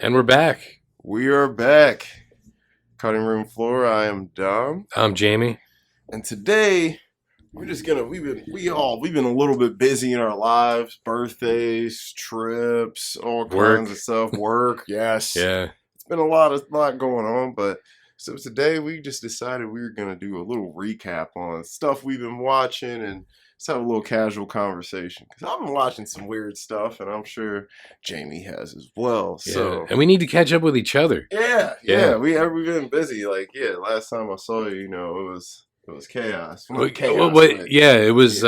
And we're back. We are back. Cutting room floor. I am Dom, I'm Jamie. and today we've been a little bit busy in our lives, birthdays, trips, all Work. kinds of stuff. Work, yes. Yeah. It's been a lot going on, but so today we just decided we were gonna do a little recap on stuff we've been watching and just have a little casual conversation. Because I've been watching some weird stuff, and I'm sure Jamie has as well. Yeah. So And we need to catch up with each other. Yeah. We've been busy. Last time I saw you, it was chaos. Not chaos, but It was.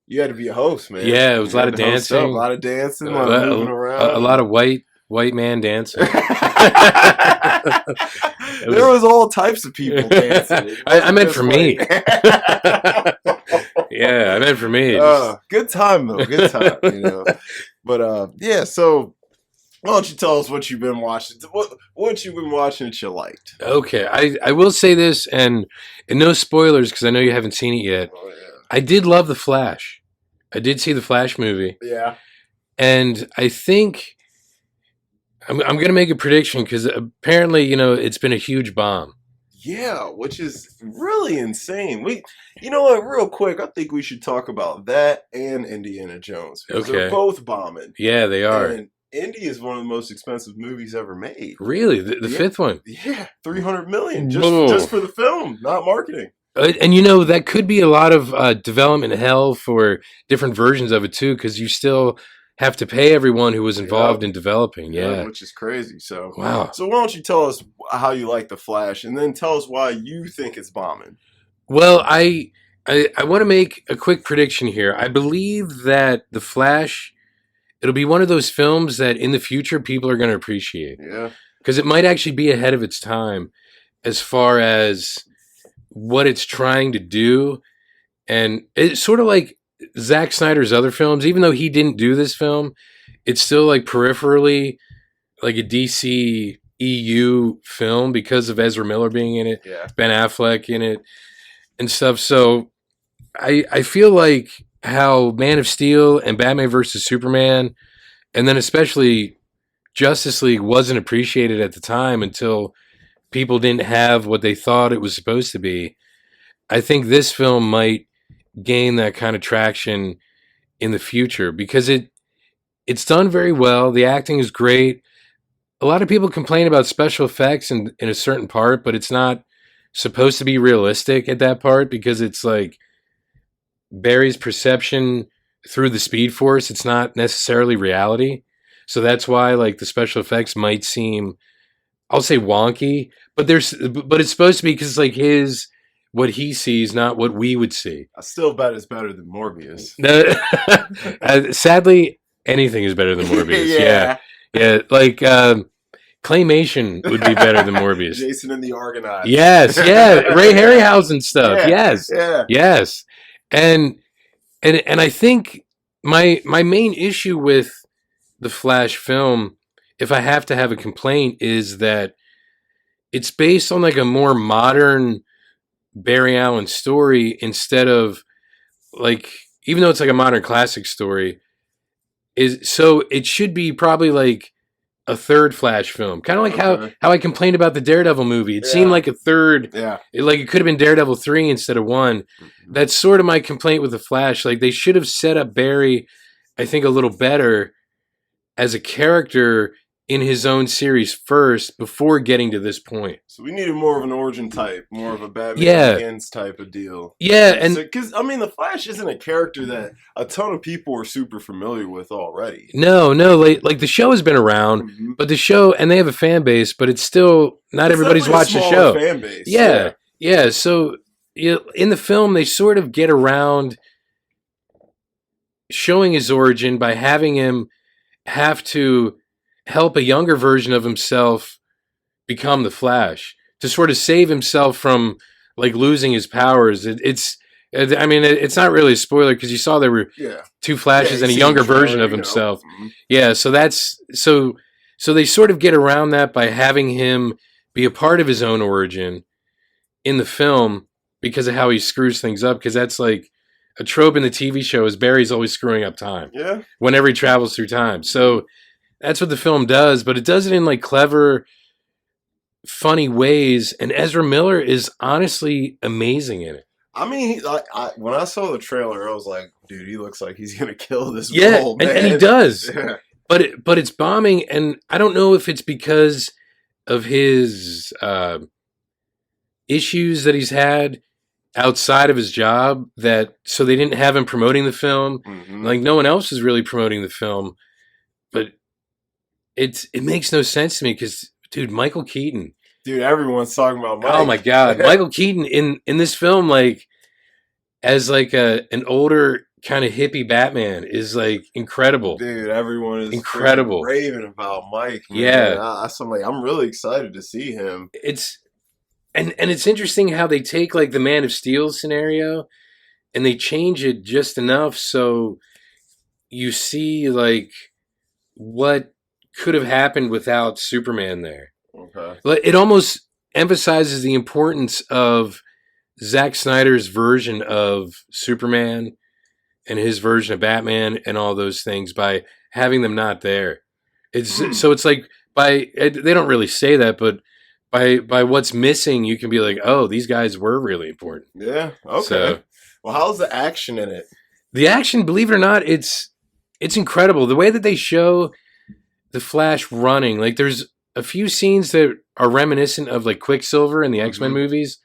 you had to be a host, man. Yeah, it was You a had lot of to host up, dancing. a lot of dancing, a lot of moving around. A lot of white man dancing. There was all types of people dancing. I meant for me. Yeah, I meant for me. Good time though. Good time. But so why don't you tell us what you've been watching? What you've been watching that you liked? Okay, I will say this, and no spoilers because I know you haven't seen it yet. Oh, yeah. I did love The Flash. I did see the Flash movie. Yeah. And I think I'm going to make a prediction because apparently, it's been a huge bomb. Yeah, which is really insane. You know what? Real quick, I think we should talk about that and Indiana Jones. Because they're both bombing. Yeah, they are. And Indy is one of the most expensive movies ever made. Really? The fifth one? Yeah, $300 million just for the film, not marketing. And that could be a lot of development hell for different versions of it too, because you still have to pay everyone who was involved in developing. Yeah, which is crazy. So wow. So why don't you tell us how you like The Flash, and then tell us why you think it's bombing. Well, I want to make a quick prediction here. I believe that The Flash, it'll be one of those films that in the future people are going to appreciate. Yeah, because it might actually be ahead of its time as far as what it's trying to do. And it's sort of like Zack Snyder's other films. Even though he didn't do this film, it's still like peripherally like a DC EU film because of Ezra Miller being in it, Ben Affleck in it and stuff. So I feel like how Man of Steel and Batman vs. Superman, and then especially Justice League, wasn't appreciated at the time until people didn't have what they thought it was supposed to be. I think this film might gain that kind of traction in the future because it's done very well. The acting is great. A lot of people complain about special effects in a certain part, but it's not supposed to be realistic at that part because it's like Barry's perception through the Speed Force. It's not necessarily reality. So that's why like the special effects might seem, I'll say wonky, but it's supposed to be because like what he sees, not what we would see. I still bet it's better than Morbius. Sadly, anything is better than Morbius. Yeah. Like Claymation would be better than Morbius. Jason and the Argonauts. Yes, yeah. Ray Harryhausen stuff. Yeah. Yes. And I think my main issue with the Flash film, if I have to have a complaint, is that it's based on like a more modern Barry Allen story instead of like, even though it's like a modern classic story, so it should be probably like a third Flash film. Kind of like how I complained about the Daredevil movie. It seemed like a third, like it could have been Daredevil 3 instead of 1. That's sort of my complaint with the Flash. Like they should have set up Barry, I think, a little better as a character in his own series first before getting to this point. So we needed more of an origin type, more of a Batman Begins type of deal. Yeah, and because the Flash isn't a character that a ton of people are super familiar with already. No, like the show has been around, but the show, and they have a fan base, but it's still not everybody's watched the show. Fan base. Yeah. So in the film, they sort of get around showing his origin by having him have to help a younger version of himself become the Flash to sort of save himself from like losing his powers. It's not really a spoiler because you saw there were two Flashes and a younger version of himself. Yeah, so so they sort of get around that by having him be a part of his own origin in the film because of how he screws things up. Because that's like a trope in the TV show is Barry's always screwing up time. Yeah. Whenever he travels through time. So That's what the film does, but it does it in like clever, funny ways. And Ezra Miller is honestly amazing in it. I mean, when I saw the trailer, I was like, dude, he looks like he's gonna kill this Yeah, role, man. and he does. Yeah. But it's bombing, and I don't know if it's because of his issues that he's had outside of his job, that so they didn't have him promoting the film. Mm-hmm. Like no one else is really promoting the film, but it makes no sense to me because, dude, Michael Keaton. Dude, everyone's talking about Mike. Oh my God, Michael Keaton in this film, like as like an older kind of hippie Batman, is like incredible. Dude, everyone is incredible, raving about Mike. Man. Yeah, I'm really excited to see him. And it's interesting how they take like the Man of Steel scenario and they change it just enough so you see like what could have happened without Superman there. Okay. It almost emphasizes the importance of Zack Snyder's version of Superman and his version of Batman and all those things by having them not there. So it's like they don't really say that, but by what's missing, you can be like, oh, these guys were really important. Yeah. Okay. So, well, how's the action in it? The action, believe it or not, it's incredible. The way that they show the Flash running, like there's a few scenes that are reminiscent of like Quicksilver in the X-Men movies,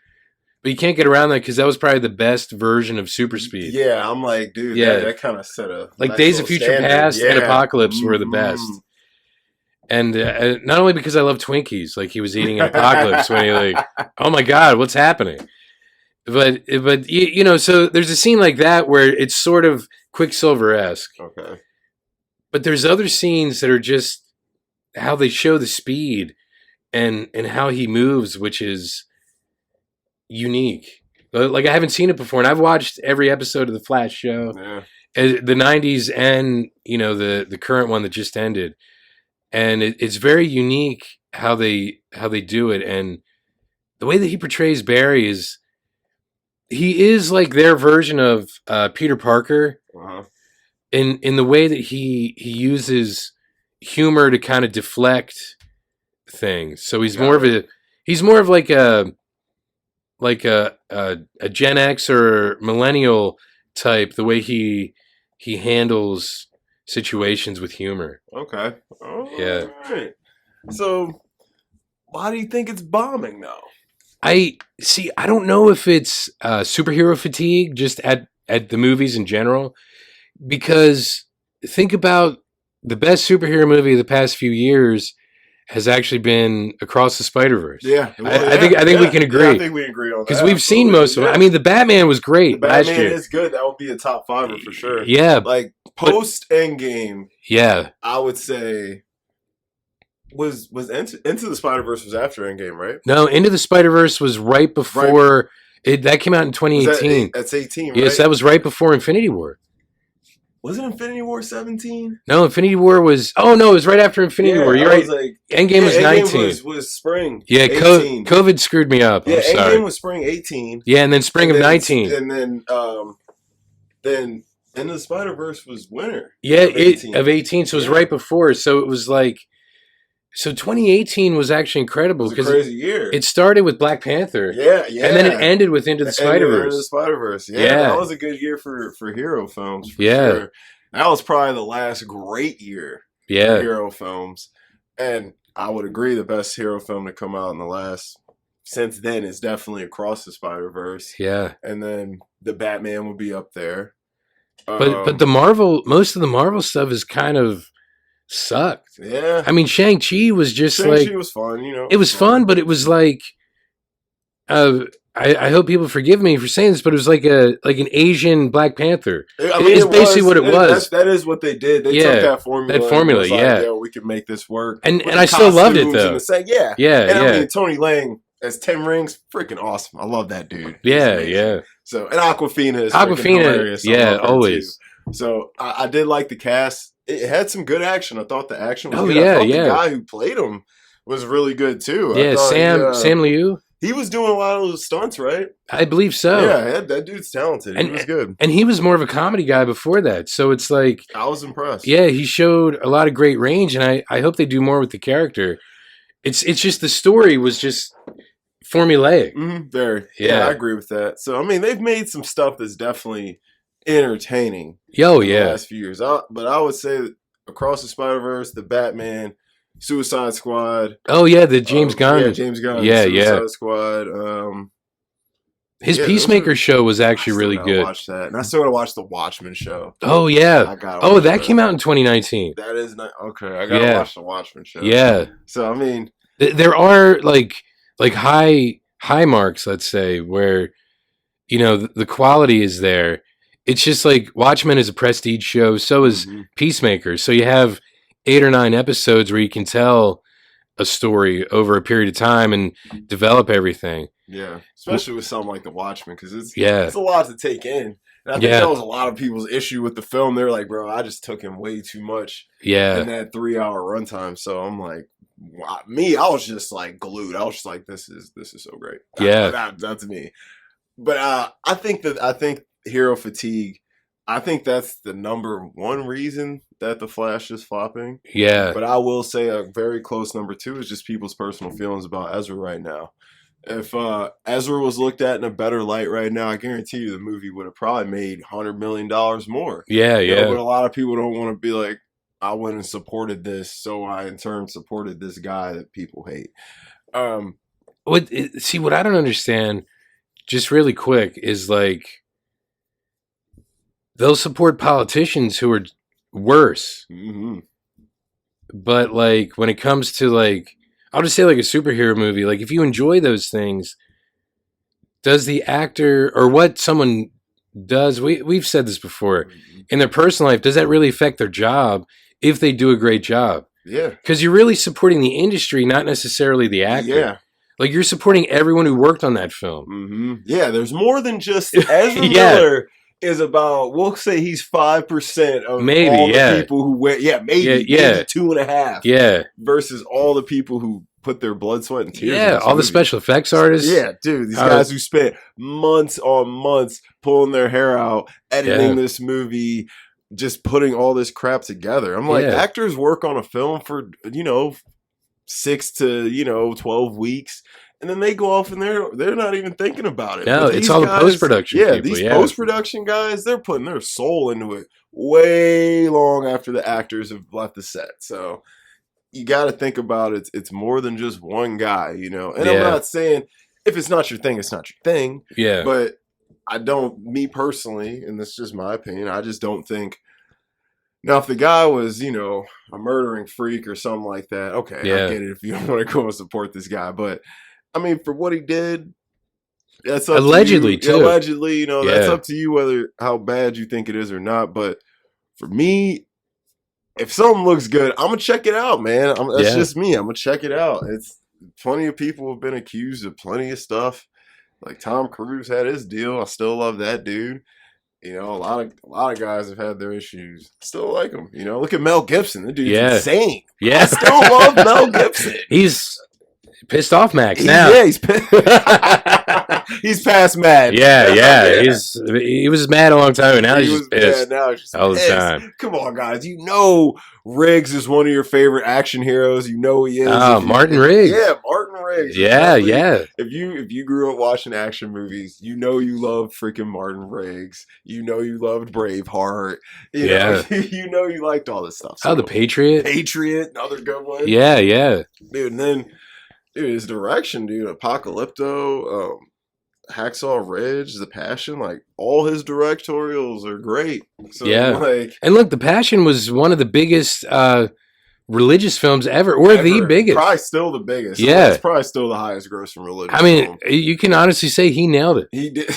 but you can't get around that because that was probably the best version of super speed. Yeah, I'm like, dude, that kind of set a like nice Days of Future standard. Past and Apocalypse were the best. And not only because I love Twinkies, like he was eating in Apocalypse when he like, oh my God, what's happening? But you know, so there's a scene like that where it's sort of Quicksilver-esque. Okay. But there's other scenes that are just how they show the speed and how he moves, which is unique. Like I haven't seen it before, and I've watched every episode of the Flash show, the '90s, and you know the current one that just ended, and it's very unique how they do it, and the way that he portrays Barry is he is like their version of Peter Parker, in the way that he uses humor to kind of deflect things. So he's more of like a Gen X or millennial type, the way he handles situations with humor. Okay. Yeah. Right. So why do you think it's bombing though? I don't know if it's superhero fatigue just at the movies in general, because think about the best superhero movie of the past few years has actually been Across the Spider-Verse. Yeah. Well, I think we can agree. Yeah, I think we agree on that. Because we've seen most of it. I mean, the Batman was great last year. The Batman is good. That would be a top fiver for sure. Yeah. Like, post-Endgame, yeah, I would say was Into the Spider-Verse was after Endgame, right? No, Into the Spider-Verse was right before... That came out in 2018. That's 18, right? Yes, that was right before Infinity War. Wasn't Infinity War 17? No, Infinity War was... Oh, no, it was right after Infinity War. You're right. Like, Endgame was 19. Endgame was spring. Yeah, 18. COVID screwed me up. Yeah, I'm sorry. Endgame was spring 18. Yeah, and then spring of 19. And then Into the Spider-Verse was winter. Yeah, of 18. So it was right before. So it was like... So 2018 was actually incredible because it was a crazy year. It started with Black Panther, and then it ended with Into the Spider-Verse. Yeah, that was a good year for hero films. For sure. That was probably the last great year for hero films, and I would agree the best hero film to come out in the last since then is definitely Across the Spider-Verse. Yeah, and then the Batman would be up there. But most of the Marvel stuff is kind of sucked. Yeah. I mean, Shang-Chi was just Shang-Chi was fun, you know. It was fun, but it was like I hope people forgive me for saying this, but it was like an Asian Black Panther. I mean, it's basically what it was. That is what they did. They took that formula. We can make this work. And I still loved it though. I mean, Tony Lang as Tim Rings, freaking awesome. I love that dude. Yeah. So, and Awkwafina is hilarious. Yeah, always. So I did like the cast. It had some good action. I thought the action was good. Yeah, I thought the guy who played him was really good too. Yeah, Sam Liu. He was doing a lot of those stunts, right? I believe so. Yeah, that dude's talented. He was good. And he was more of a comedy guy before that. So it's like... I was impressed. Yeah, he showed a lot of great range, and I hope they do more with the character. It's just the story was just formulaic. Mm-hmm, very. Yeah, I agree with that. So, I mean, they've made some stuff that's definitely entertaining. Yo, in yeah. the last few years. But I would say that Across the Spider-Verse, the Batman, Suicide Squad. Oh, yeah, the James Gunn. Yeah, James Gunn. Yeah, Suicide Squad. His Peacemaker show was actually really good. Watch that. And I still got to watch the Watchmen show. Oh, yeah. That came out in 2019. That is not... Okay, I got to watch the Watchmen show. Yeah. So, I mean... There are, like high marks, let's say, where, you know, the quality is there. It's just like Watchmen is a prestige show. So is Peacemaker. So you have 8 or 9 episodes where you can tell a story over a period of time and develop everything. Yeah, especially with something like The Watchmen, because it's a lot to take in. And I think that was a lot of people's issue with the film. They're like, bro, I just took in way too much in that 3-hour runtime. So I'm like, I was just like glued. I was just like, this is so great. That's me. But I think hero fatigue, I think that's the number one reason that The Flash is flopping. Yeah. But I will say a very close number 2 is just people's personal feelings about Ezra right now. If Ezra was looked at in a better light right now, I guarantee you the movie would have probably made $100 million more. Yeah, yeah. But a lot of people don't want to be like, I went and supported this, so I in turn supported this guy that people hate. What I don't understand, just really quick, is like, they'll support politicians who are worse. Mm-hmm. But like when it comes to like, I'll just say like a superhero movie, like if you enjoy those things, does the actor or what someone does, we've said this before, in their personal life, does that really affect their job if they do a great job? Yeah. Because you're really supporting the industry, not necessarily the actor. Yeah. Like you're supporting everyone who worked on that film. Mm-hmm. Yeah, there's more than just Ezra Miller. Is about, we'll say he's 5% of all the people who went, maybe 2.5%. Yeah. Versus all the people who put their blood, sweat, and tears. Yeah, all the special effects artists. Yeah, dude, these guys who spent months on months pulling their hair out, editing this movie, just putting all this crap together. I'm like, actors work on a film for, 6 to 12 weeks. And then they go off and they're not even thinking about it. No, it's all the post-production people. These post-production guys, they're putting their soul into it way long after the actors have left the set. So you got to think about it. It's more than just one guy, And I'm not saying if it's not your thing, it's not your thing. Yeah. But me personally, and this is just my opinion, I just don't think. Now, if the guy was, a murdering freak or something like that, okay, I get it if you don't want to go and support this guy. But I mean, for what he did, that's up allegedly to you. Allegedly, that's up to you how bad you think it is or not. But for me, if something looks good, I'm gonna check it out, man. That's just me. I'm gonna check it out. It's plenty of people have been accused of plenty of stuff. Like Tom Cruise had his deal. I still love that dude. A lot of guys have had their issues. Still like him. Look at Mel Gibson. The dude's insane. Yeah, I still love Mel Gibson. He's pissed off Max now. Yeah, he's pissed. He's past mad. Yeah. He was mad a long time, and now he's just pissed. Now he's just all pissed. The time. Come on, guys. Riggs is one of your favorite action heroes. He is. Martin Riggs. Yeah, Martin Riggs. Yeah, yeah. If you grew up watching action movies, you love freaking Martin Riggs. You loved Braveheart. You liked all this stuff. So, The Patriot. Patriot, another good one. Yeah, yeah. Dude, and then his direction, dude, Apocalypto, Hacksaw Ridge, The Passion, like all his directorials are great. So, and look, The Passion was one of the biggest religious films ever, or the biggest. Probably still the biggest. Yeah, it's probably still the highest grossing religious. I mean, you can honestly say he nailed it. He did.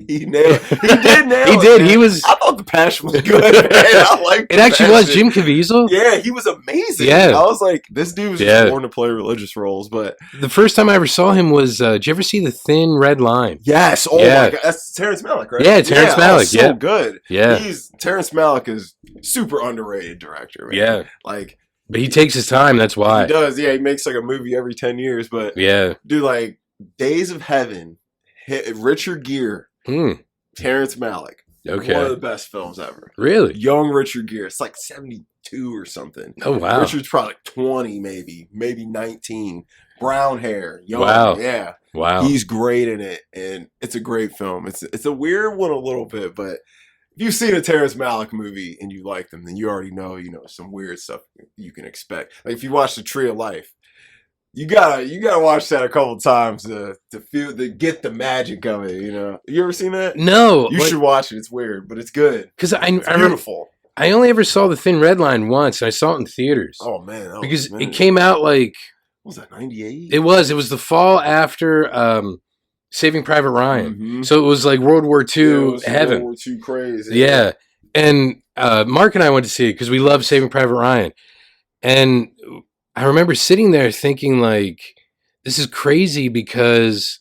He nailed it. He did nail it. He did. Man. He was. I thought The Passion was good. Man. I liked it. Actually was Jim Caviezel. Yeah, he was amazing. Yeah, I was like, this dude was just born to play religious roles. But the first time I ever saw him was, did you ever see The Thin Red Line? Yes. Oh my God, that's Terrence Malick, right? Yeah, Terrence Malick. So good. Yeah, Terrence Malick is super underrated director. Man. Yeah, like, but he takes his time. That's why he does. Yeah, he makes like a movie every 10 years. But dude, like Days of Heaven, Richard Gere, Terrence Malick. Okay. One of the best films ever. Really? Young Richard Gere. It's like 72 or something. Oh, wow. Richard's probably 20 maybe 19. Brown hair. Young. Wow. Yeah. Wow. He's great in it, and it's a great film. It's a weird one a little bit, but if you've seen a Terrence Malick movie and you like them, then you already know, some weird stuff you can expect. Like if you watch The Tree of Life, you gotta watch that a couple times to get the magic of it. You ever seen that? No, you should watch it. It's weird, but it's good. Because it's beautiful. I only ever saw The Thin Red Line once. And I saw it in theaters. Oh man, because it came out like what was that 98? It was the fall after Saving Private Ryan. Mm-hmm. So it was like World War II heaven. World War II craze. Yeah, and Mark and I went to see it because we love Saving Private Ryan, and I remember sitting there thinking, like, this is crazy because,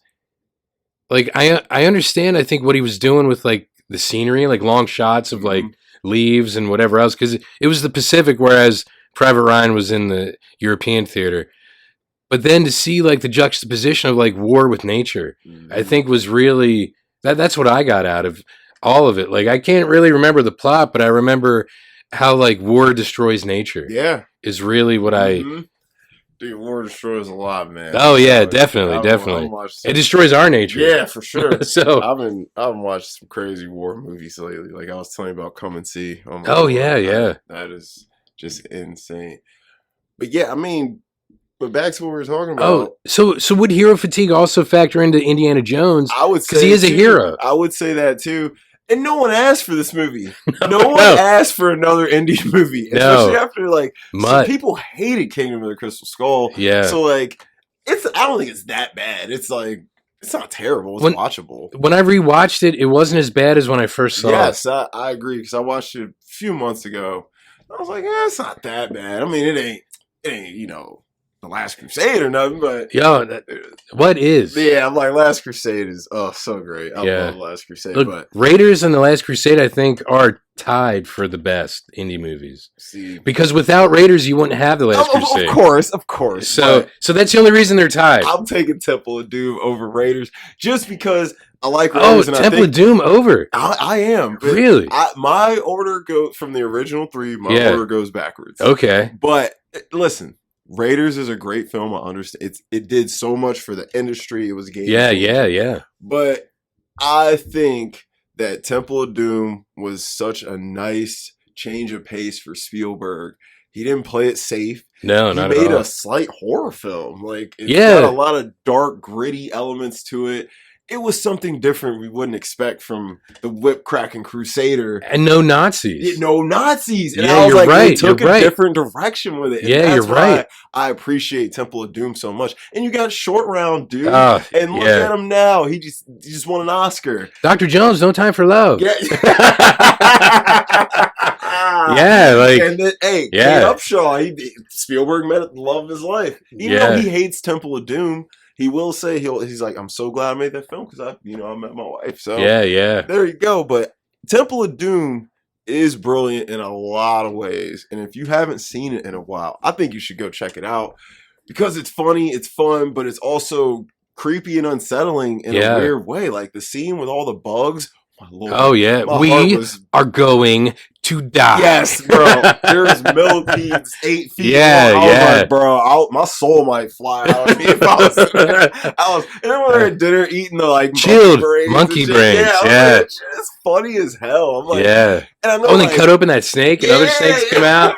like, I understand, I think, what he was doing with, like, the scenery, like, long shots of, like, leaves and whatever else, because it was the Pacific, whereas Private Ryan was in the European theater. But then to see, like, the juxtaposition of, like, war with nature, I think was really, that's what I got out of all of it. Like, I can't really remember the plot, but I remember how, like, war destroys nature. Yeah. Is really what I... Dude, war destroys a lot, man. Oh yeah, definitely. It destroys our nature. Yeah, for sure. So I've been watching some crazy war movies lately. Like I was telling you about Come and See. Yeah. That is just insane. But yeah, I mean, but back to what we were talking about. Oh, so would hero fatigue also factor into Indiana Jones? I would say because he is a hero. I would say that too. And no one asked for this movie. No one asked for another indie movie. Especially after, like, some people hated Kingdom of the Crystal Skull. Yeah. So, like, I don't think it's that bad. It's, like, it's not terrible. It's watchable. When I rewatched it, it wasn't as bad as when I first saw it. Yes, I agree. Because I watched it a few months ago. I was like, it's not that bad. I mean, it ain't, The Last Crusade or nothing, but... What is? Yeah, I'm like, Last Crusade is, so great. I love Last Crusade. Look, but Raiders and The Last Crusade, I think, are tied for the best indie movies. See, because without Raiders, you wouldn't have The Last Crusade. Of course. So that's the only reason they're tied. I'm taking Temple of Doom over Raiders just because I like Raiders. Oh, Temple of Doom over. I am. Really? My order goes from the original three. My order goes backwards. Okay. But listen. Raiders is a great film. I understand. It did so much for the industry. It was game changing. Yeah. But I think that Temple of Doom was such a nice change of pace for Spielberg. He didn't play it safe. No, not at all. He made a slight horror film. Like, it's got a lot of dark, gritty elements to it. It was something different we wouldn't expect from the whip-cracking Crusader. And no Nazis. No Nazis. And I was like, they took a different direction with it. And you're right. I appreciate Temple of Doom so much. And you got Short Round, dude. And look at him now. He just won an Oscar. Dr. Jones, No Time for Love. Yeah. And then, Kate Upshaw, Spielberg met the love of his life. Even though he hates Temple of Doom, he will say he's like, I'm so glad I made that film because I met my wife. So yeah, there you go. But Temple of Doom is brilliant in a lot of ways, and if you haven't seen it in a while, I think you should go check it out because it's funny, it's fun, but it's also creepy and unsettling in a weird way. Like the scene with all the bugs. Lord, we are going to die. Yes, bro. There's millipedes 8 feet long. I was like, bro, my soul might fly out of me if I was there. And then when we're at dinner eating the like chilled monkey brains. Like, it's funny as hell. I'm like, and I know, they cut open that snake and other snakes come out.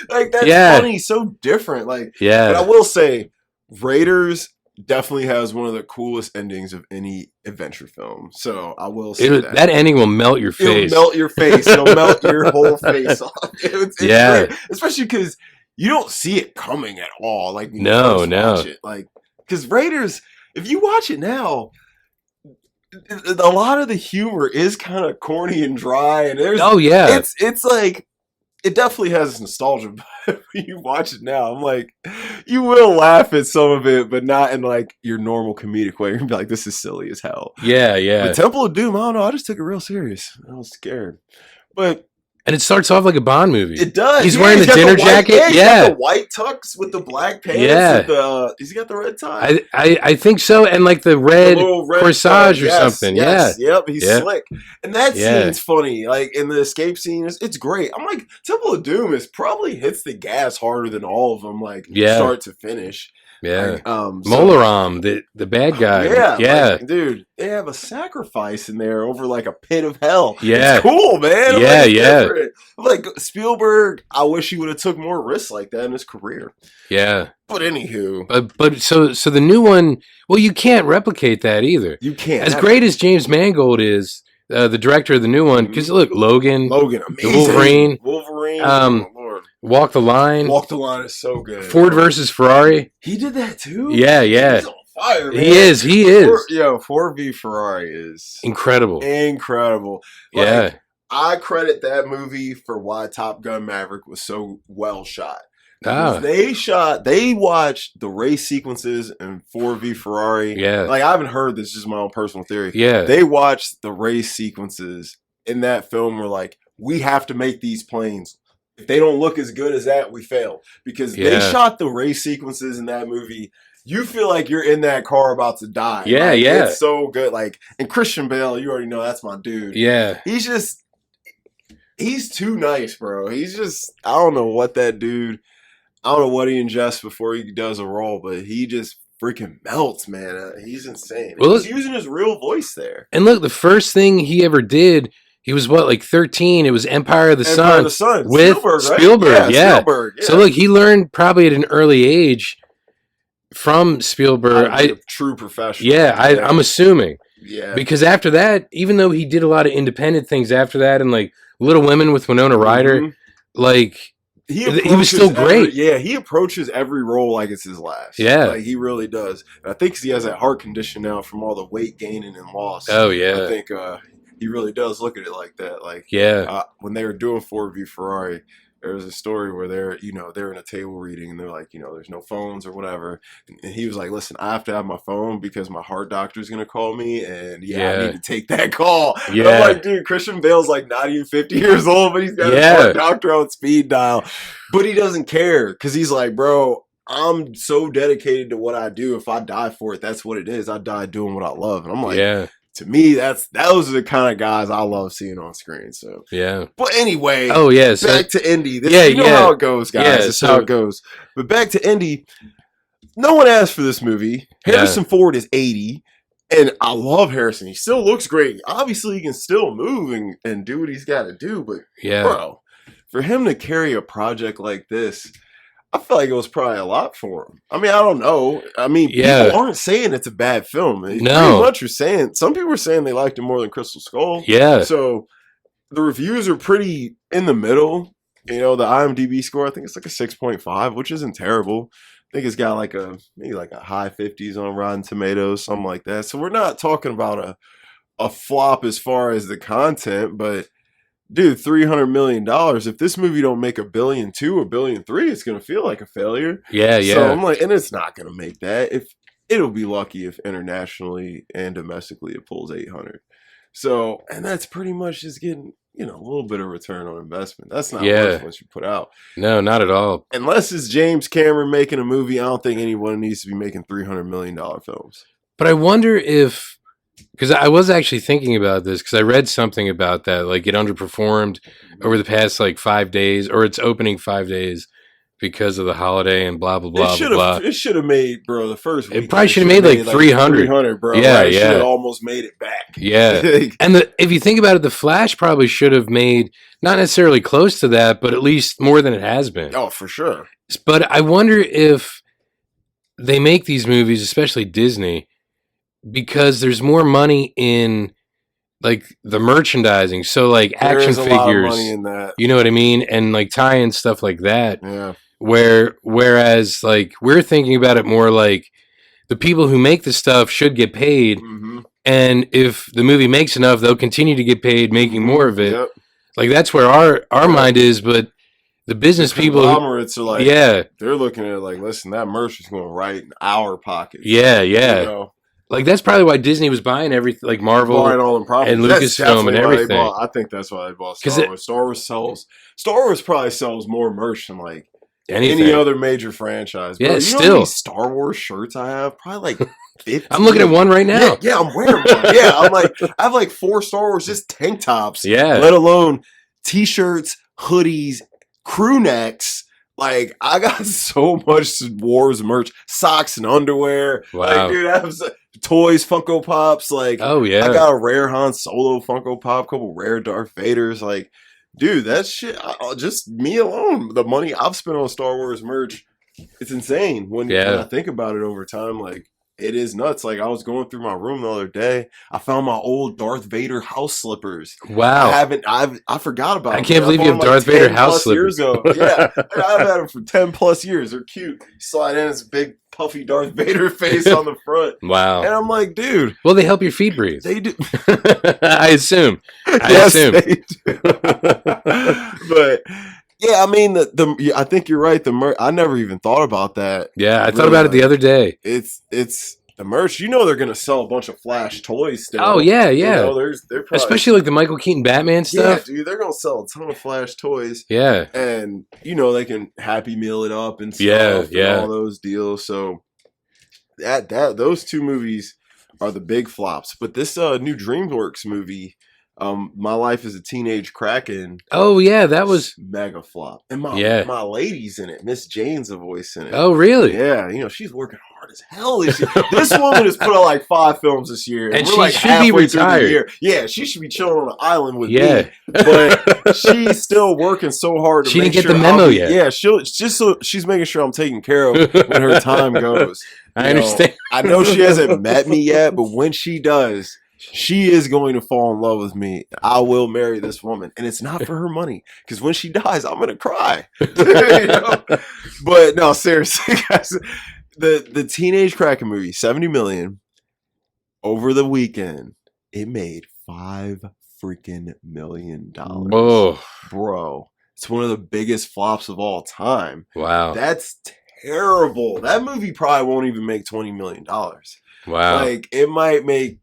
Like that's funny, so different. Like, but I will say, Raiders definitely has one of the coolest endings of any adventure film. So I will say that ending will melt your face. It'll melt your face. It'll melt your whole face off. It's great. Especially because you don't see it coming at all. Like watch it. Like because Raiders, if you watch it now, a lot of the humor is kind of corny and dry. And there's it's like. It definitely has nostalgia, but when you watch it now, I'm like, you will laugh at some of it, but not in like your normal comedic way. You're gonna be like, this is silly as hell. Yeah. But Temple of Doom, I don't know. I just took it real serious. I was scared. But And it starts off like a Bond movie. It does. He's wearing the got dinner white, jacket. He's got the white tux with the black pants. Yeah. He's got the red tie. I think so. And like the red corsage or something. Yes. Yeah. Yep. He's slick. And that scene's funny. Like in the escape scene, it's great. I'm like, Temple of Doom probably hits the gas harder than all of them, like start to finish. Yeah. Like, Molaram, the bad guy. Yeah. Like, dude, they have a sacrifice in there over like a pit of hell. Yeah. It's cool, man. Yeah, different. I'm like, Spielberg, I wish he would have took more risks like that in his career. Yeah. But anywho. But so the new one, well, you can't replicate that either. You can't. As great as James Mangold is, the director of the new one, because look, Logan, amazing. The Wolverine. Walk the Line. Walk the Line is so good. Ford versus Ferrari. He did that too? Yeah. He's on fire, man. He is. Ford v Ferrari is incredible. Like, I credit that movie for why Top Gun Maverick was so well shot. They watched the race sequences in Ford v Ferrari. Yeah. Like, I haven't heard this, just my own personal theory. Yeah. They watched the race sequences in that film, were like, we have to make these planes. If they don't look as good as that, we fail. Because they shot the race sequences in that movie. You feel like you're in that car about to die. Yeah, like, it's so good. Like, and Christian Bale, you already know that's my dude. Yeah. He's too nice, bro. He's just, I don't know what that dude, I don't know what he ingests before he does a role, but he just freaking melts, man. He's insane. Well, he's using his real voice there. And look, the first thing he ever did, he was like 13. It was Empire of the Sun with Spielberg. Yeah. Spielberg, yeah. So look, he learned probably at an early age from Spielberg. A true professional. Yeah, I'm assuming. Yeah. Because after that, even though he did a lot of independent things after that, and like Little Women with Winona Ryder, like he was still great. He approaches every role like it's his last. Yeah. Like he really does. And I think he has that heart condition now from all the weight gaining and loss. Oh, yeah. I think he really does look at it like that. Like, when they were doing Ford v Ferrari, there was a story where they're in a table reading and they're like, there's no phones or whatever. And he was like, listen, I have to have my phone because my heart doctor is going to call me. And I need to take that call. Yeah. I'm like, dude, Christian Bale's like not even 50 years old, but he's got his heart doctor on speed dial. But he doesn't care because he's like, bro, I'm so dedicated to what I do. If I die for it, that's what it is. I die doing what I love. And I'm like, to me, those are the kind of guys I love seeing on screen. So but anyway, back to Indy. You know how it goes, guys. Yeah, this is how it goes. But back to Indy. No one asked for this movie. Harrison Ford is 80, and I love Harrison. He still looks great. Obviously, he can still move and do what he's got to do. But bro, for him to carry a project like this, I feel like it was probably a lot for him. I mean, I don't know. I mean, people aren't saying it's a bad film. Pretty much are saying, some people are saying they liked it more than Crystal Skull. Yeah. So the reviews are pretty in the middle. The IMDb score, I think it's like a 6.5, which isn't terrible. I think it's got maybe like a high 50s on Rotten Tomatoes, something like that. So we're not talking about a flop as far as the content, but dude, $300 million. If this movie don't make $1.2 billion or $1.3 billion, it's gonna feel like a failure. Yeah. So I'm like, and it's not gonna make that. If it'll be lucky if internationally and domestically it pulls 800. So, and that's pretty much just getting a little bit of return on investment. That's not much once you put out. No, not at all. Unless it's James Cameron making a movie, I don't think anyone needs to be making $300 million films. But I wonder if. Because I was actually thinking about this because I read something about that, like it underperformed over the past 5 days, or its opening 5 days because of the holiday and blah blah blah blah. It should have made, bro, the first week. It probably should have made like 300. 300, bro. Yeah, It should have almost made it back. Yeah, and if you think about it, The Flash probably should have made not necessarily close to that, but at least more than it has been. Oh, for sure. But I wonder if they make these movies, especially Disney, because there's more money in the merchandising, so action figures, lot of money in that. You know what I mean, and tie-in stuff like that. Yeah. Whereas we're thinking about it more like the people who make the stuff should get paid, and if the movie makes enough, they'll continue to get paid making more of it. Yep. That's where our mind is, but the business people, conglomerates are they're looking at it listen, that merch is going right in our pockets. Yeah. Like that's probably why Disney was buying everything, like Marvel Buying all them properties. and That's Lucasfilm and definitely why they everything. bought. I think that's why they bought Star Wars. Star Wars probably sells more merch than like Anything. any other major franchise. Bro, Yeah, you know how many Star Wars shirts I have? Probably like 50. I'm looking at one right now. Yeah, I'm wearing one. Yeah, I have like 4 Star Wars just tank tops. Yeah. Let alone t-shirts, hoodies, crew necks. Like, I got so much Wars merch, socks and underwear. Wow. Like, dude, I have toys, Funko Pops. Like, oh yeah, I got a rare Han Solo Funko Pop, couple rare Darth Vaders. Like, dude, that shit, just me alone, the money I've spent on Star Wars merch, it's insane when I think about it over time. Like, it is nuts. Like, I was going through my room the other day. I found my old Darth Vader house slippers. Wow. I forgot about them. I can't believe you have Darth Vader house slippers. Years ago. Yeah. I've had them for 10 plus years. They're cute. Slide in, it's a big puffy Darth Vader face on the front. Wow. And I'm like, dude. Well, they help your feet breathe. They do. I assume. Yes, they do. But yeah, I mean, I think you're right. I never even thought about that. Yeah, I thought about it the other day. It's the merch. You know, they're gonna sell a bunch of Flash toys still. Oh yeah, yeah. You know, they're probably, especially like the Michael Keaton Batman stuff. Yeah, dude, they're gonna sell a ton of Flash toys. Yeah, and you know they can Happy Meal it up and stuff. Yeah. And all those deals. So those 2 movies are the big flops. But this new DreamWorks movie. My Life as a Teenage Kraken. Oh yeah, that was mega flop. And my lady's in it. Miss Jane's a voice in it. Oh really? Yeah, you know she's working hard as hell. This woman has put out like 5 films this year, and we're she like should be retired. Yeah, she should be chilling on an island with me. But she's still working so hard. She didn't get the memo yet. Yeah, she's making sure I'm taken care of when her time goes. I understand. I know she hasn't met me yet, but when she does. She is going to fall in love with me. I will marry this woman. And it's not for her money. Because when she dies, I'm going to cry. You know? But no, seriously, guys. The Teenage Kraken movie, $70 million. Over the weekend, it made $5 freaking million. Whoa. Bro. It's one of the biggest flops of all time. Wow. That's terrible. That movie probably won't even make $20 million. Wow. Like, it might make,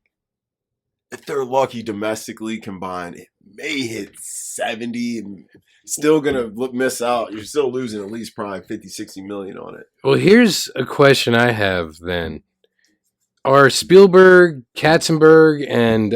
if they're lucky domestically combined, it may hit 70 and still going to miss out. You're still losing at least probably 50, 60 million on it. Well, here's a question I have then. Are Spielberg, Katzenberg, and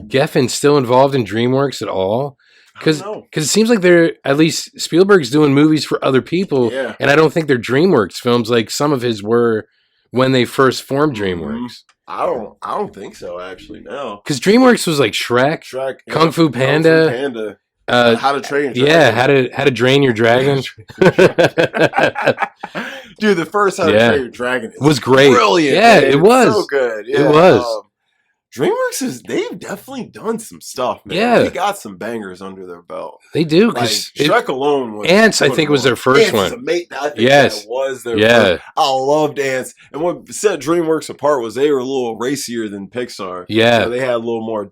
Geffen still involved in DreamWorks at all? Because it seems like they're, at least Spielberg's doing movies for other people, and I don't think they're DreamWorks films like some of his were when they first formed DreamWorks. I don't think so, actually, no. Because DreamWorks was like Shrek, Kung Fu Panda, How to Train Your Dragon. How to Drain Your Dragon. Dude, the first How to Train Your Dragon was great. Brilliant. Yeah, man. it was so good. Yeah. It was. DreamWorks they've definitely done some stuff, man. Yeah. They got some bangers under their belt. They do. Like, Because Shrek alone was... Ants, I think, was their first one. I think that was their first. I loved Ants. And what set DreamWorks apart was they were a little racier than Pixar. Yeah. So they had a little more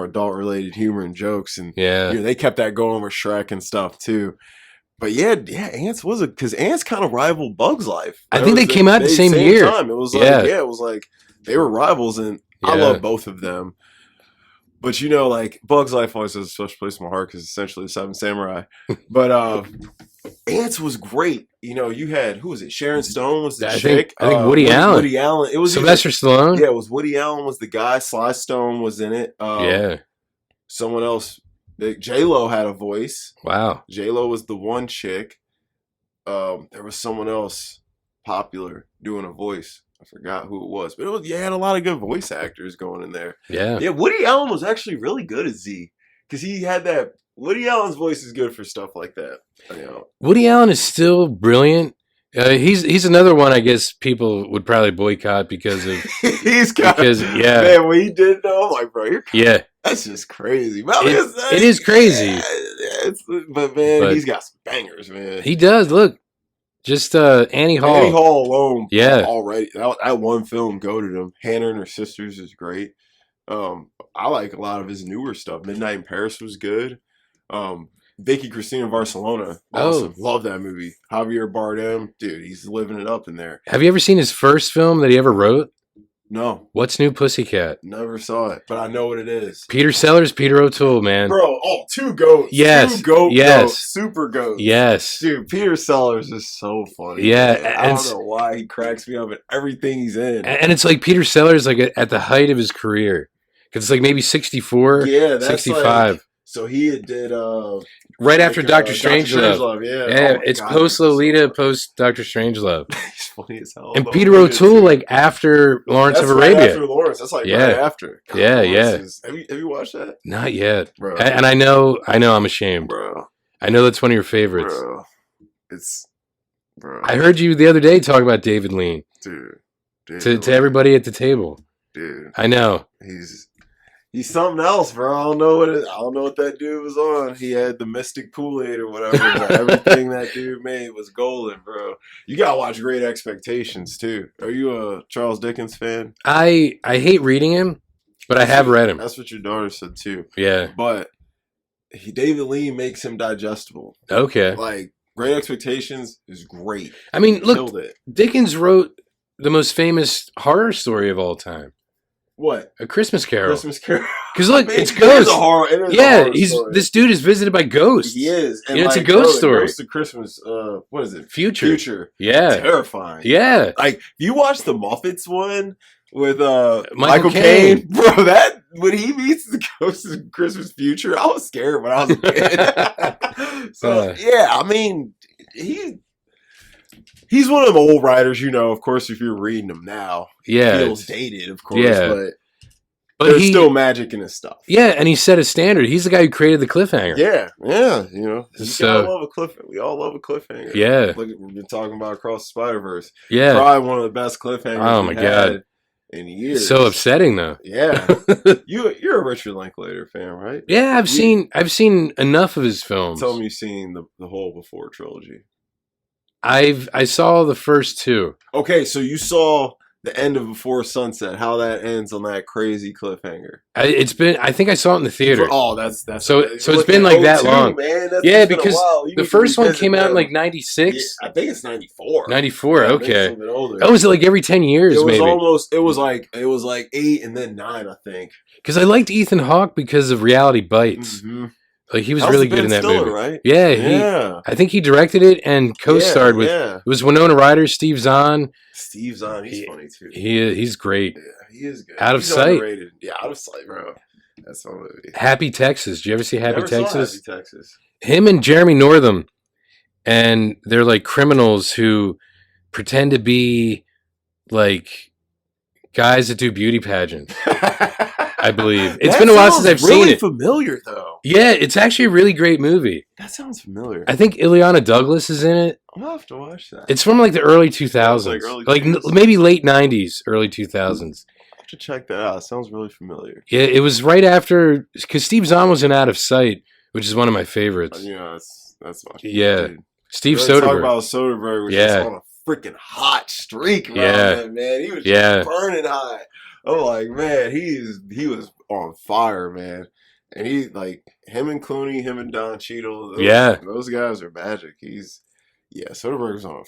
adult-related humor and jokes. And you know, they kept that going with Shrek and stuff, too. But yeah, Ants was because Ants kind of rivaled Bugs Life. I think they came out the same year. Time. It was like, it was like they were rivals, and I love both of them. But you know, like Bugs Life always has a special place in my heart because it's essentially the 7 Samurai. But Ants was great. You know, you had, who was it? Sharon Stone was the chick. I think Woody Allen. Woody Allen. It was Sylvester Stallone. Yeah, it was Woody Allen was the guy. Sly Stone was in it. Someone else. J-Lo had a voice. Wow. J-Lo was the one chick. There was someone else popular doing a voice. I forgot who it was. But you had a lot of good voice actors going in there. Yeah. Yeah, Woody Allen was actually really good as Z. Because he had that... Woody Allen's voice is good for stuff like that. You know. Woody Allen is still brilliant. He's another one I guess people would probably boycott because of... Man, what he did though, I'm like, bro, that's just crazy. It is crazy. But man, he's got some bangers, man. He does. Look, just Annie Hall. Annie Hall alone, already. That one film goated him. Hannah and Her Sisters is great. I like a lot of his newer stuff. Midnight in Paris was good. Vicky Cristina Barcelona. Awesome. Love that movie. Javier Bardem, dude, he's living it up in there. Have you ever seen his first film that he ever wrote? No. What's New Pussycat? Never saw it, but I know what it is. Peter Sellers, Peter O'Toole, man. Bro, two goats. Yes. 2 goats. Yes. Super goats. Yes. Dude, Peter Sellers is so funny. Yeah. Man. I don't know why he cracks me up at everything he's in. And it's like Peter Sellers, like at the height of his career. Because it's like maybe 64, yeah, that's 65. Like, so he did... right after Dr. Strangelove. Yeah, it's post Lolita, post Dr. Strangelove. He's funny as hell. And Peter O'Toole, like after Lawrence of Arabia. Right after Lawrence. That's like right after. God, yeah. Have you watched that? Not yet, bro. And I know I'm ashamed, bro. I know that's one of your favorites, bro. I heard you the other day talk about David Lean, dude. To everybody at the table, dude. I know He's something else, bro. I don't know what that dude was on. He had the Mystic Kool-Aid or whatever. But everything that dude made was golden, bro. You gotta watch Great Expectations too. Are you a Charles Dickens fan? I hate reading him, but I have read him. That's what your daughter said too. Yeah, but David Lean makes him digestible. Okay, like Great Expectations is great. I mean, look, Dickens wrote the most famous horror story of all time. What? A Christmas Carol. Christmas Carol. Because look, it's ghosts. Yeah, this dude is visited by ghosts. He is. And it's a ghost story. Ghost of Christmas. What is it? Future. Yeah. Terrifying. Yeah. Like, if you watch the Muppets one with Michael Caine, bro, that when he meets the ghost of Christmas Future, I was scared when I was a kid. So yeah, I mean, he's one of them old writers, of course, if you're reading them now. Yeah. It feels dated, of course, but there's still magic in his stuff. Yeah, and he set a standard. He's the guy who created the cliffhanger. Yeah. We all love a cliffhanger. Yeah. Look, we've been talking about Across the Spider-Verse. Yeah. Probably one of the best cliffhangers oh my God. In years. So upsetting though. Yeah. You're a Richard Linklater fan, right? Yeah, I've seen enough of his films. Tell me you've seen the whole Before trilogy. I saw the first 2. Okay, so you saw the end of Before Sunset, how that ends on that crazy cliffhanger. I think I saw it in the theater. Oh, that's so it's been like that long. Man, because the first one came out in like 96. Yeah, I think it's 94. 94, yeah, okay. That was like every 10 years, maybe. It was like 8 and then 9, I think. Because I liked Ethan Hawke because of Reality Bites. Mm-hmm. Like he was really good in that movie, right? Yeah, I think he directed it and co-starred with. It was Winona Ryder, Steve Zahn. He's funny too. He's great. Yeah, he is good. Out of Sight. Underrated. Yeah, Out of Sight, bro. That's my movie. Happy Texas. Did you ever see Happy Texas? Happy Texas. Him and Jeremy Northam, and they're like criminals who pretend to be like guys that do beauty pageants. I believe it's been a while since I've seen it. Familiar though. Yeah, it's actually a really great movie. That sounds familiar. I think Ileana Douglas is in it. I'll have to watch that. It's from like the early 2000s, like maybe late 90s, early 2000s. I have to check that out. It sounds really familiar. Yeah, it was right after because Steve Zahn was in Out of Sight, which is one of my favorites. Yeah, that's my favorite. Yeah, dude. Steve Soderbergh. Talk about Soderbergh, which is on a freaking hot streak, man. He was just burning hot. I'm like, man, he was on fire, man. And he him and Clooney, him and Don Cheadle. Those guys are magic. Soderbergh's on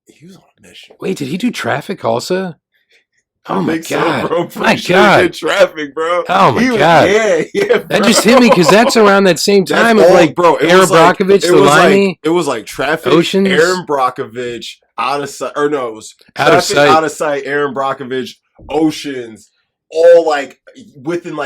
he was on a mission. Wait, did he do Traffic also? Oh my God! Bro, my God! Traffic, bro. Oh my God! Yeah. Bro. That just hit me because that's around that same time of Aaron Brockovich, The Limey. It was like Traffic, Oceans. Aaron Brockovich, Out of Sight, or no, it was Out of Sight. Out of Sight, Aaron Brockovich, Oceans, all within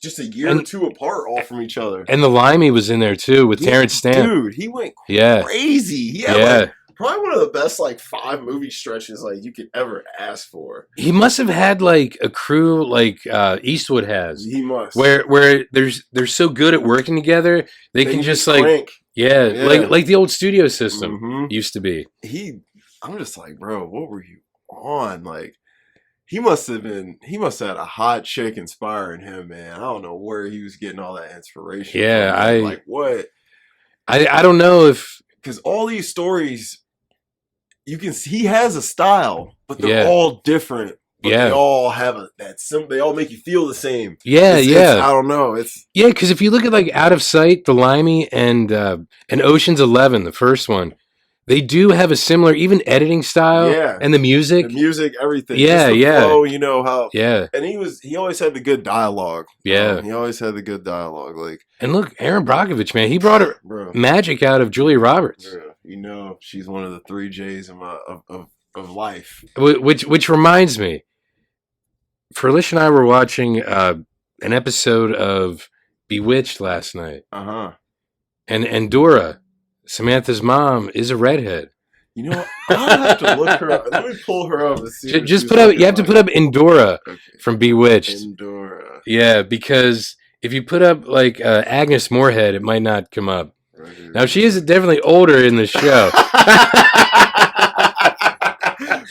just a year or two apart, all from each other. And The Limey was in there too with Terrence Stamp. Dude, he went crazy. He had probably one of the best 5 movie stretches you could ever ask for. He must have had a crew like Eastwood has. He must. Where they're so good at working together, they can just crank. like the old studio system used to be. I'm just bro, what were you on? He must have had a hot chick inspiring him, man. I don't know where he was getting all that inspiration. Yeah, from. What? I don't know if because all these stories, you can see he has a style, but they're all different. But they all have they all make you feel the same. Yeah, I don't know. because if you look at Out of Sight, The Limey, and Ocean's 11, the first one, they do have a similar, even editing style, Yeah. and the music, everything. Yeah, Just the yeah. flow, you know how. Yeah, And he always had the good dialogue. yeah. He always had the good dialogue. Like, And look, Aaron Brockovich, man, he brought her bro, magic out of Julia Roberts, you know, she's one of the 3 J's of life. which reminds me, Felicia and I were watching an episode of Bewitched last night, and Dora, Samantha's mom, is a redhead. You know, I'll have to look her up. Let me pull her up and see. Just put up. You have to put up Endora from Bewitched. Endora. Yeah, because if you put up like Agnes Moorehead, it might not come up. Right. Now she is definitely older in the show.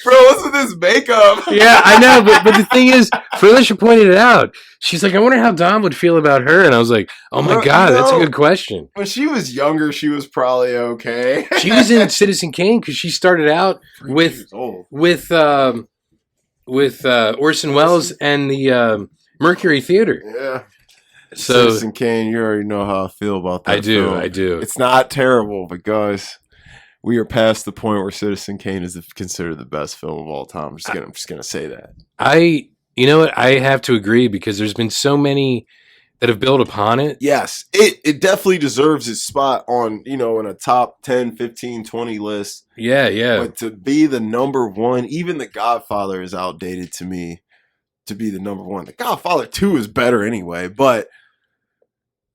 Bro, what's with this makeup? Yeah, I know, but the thing is, Felicia pointed it out. She's like, I wonder how Dom would feel about her, and I was like, oh my god, that's a good question. When she was younger, she was probably okay. She was in Citizen Kane because she started out with Orson Welles and the Mercury Theater. Yeah. So Citizen Kane, you already know how I feel about that. I do. It's not terrible, but guys, we are past the point where Citizen Kane is considered the best film of all time. I'm just gonna say that. You know what? I have to agree because there's been so many that have built upon it. Yes, it definitely deserves its spot on, in a top 10, 15, 20 list. Yeah, yeah. But to be the number one, even The Godfather is outdated to me to be the number one. The Godfather 2 is better anyway, but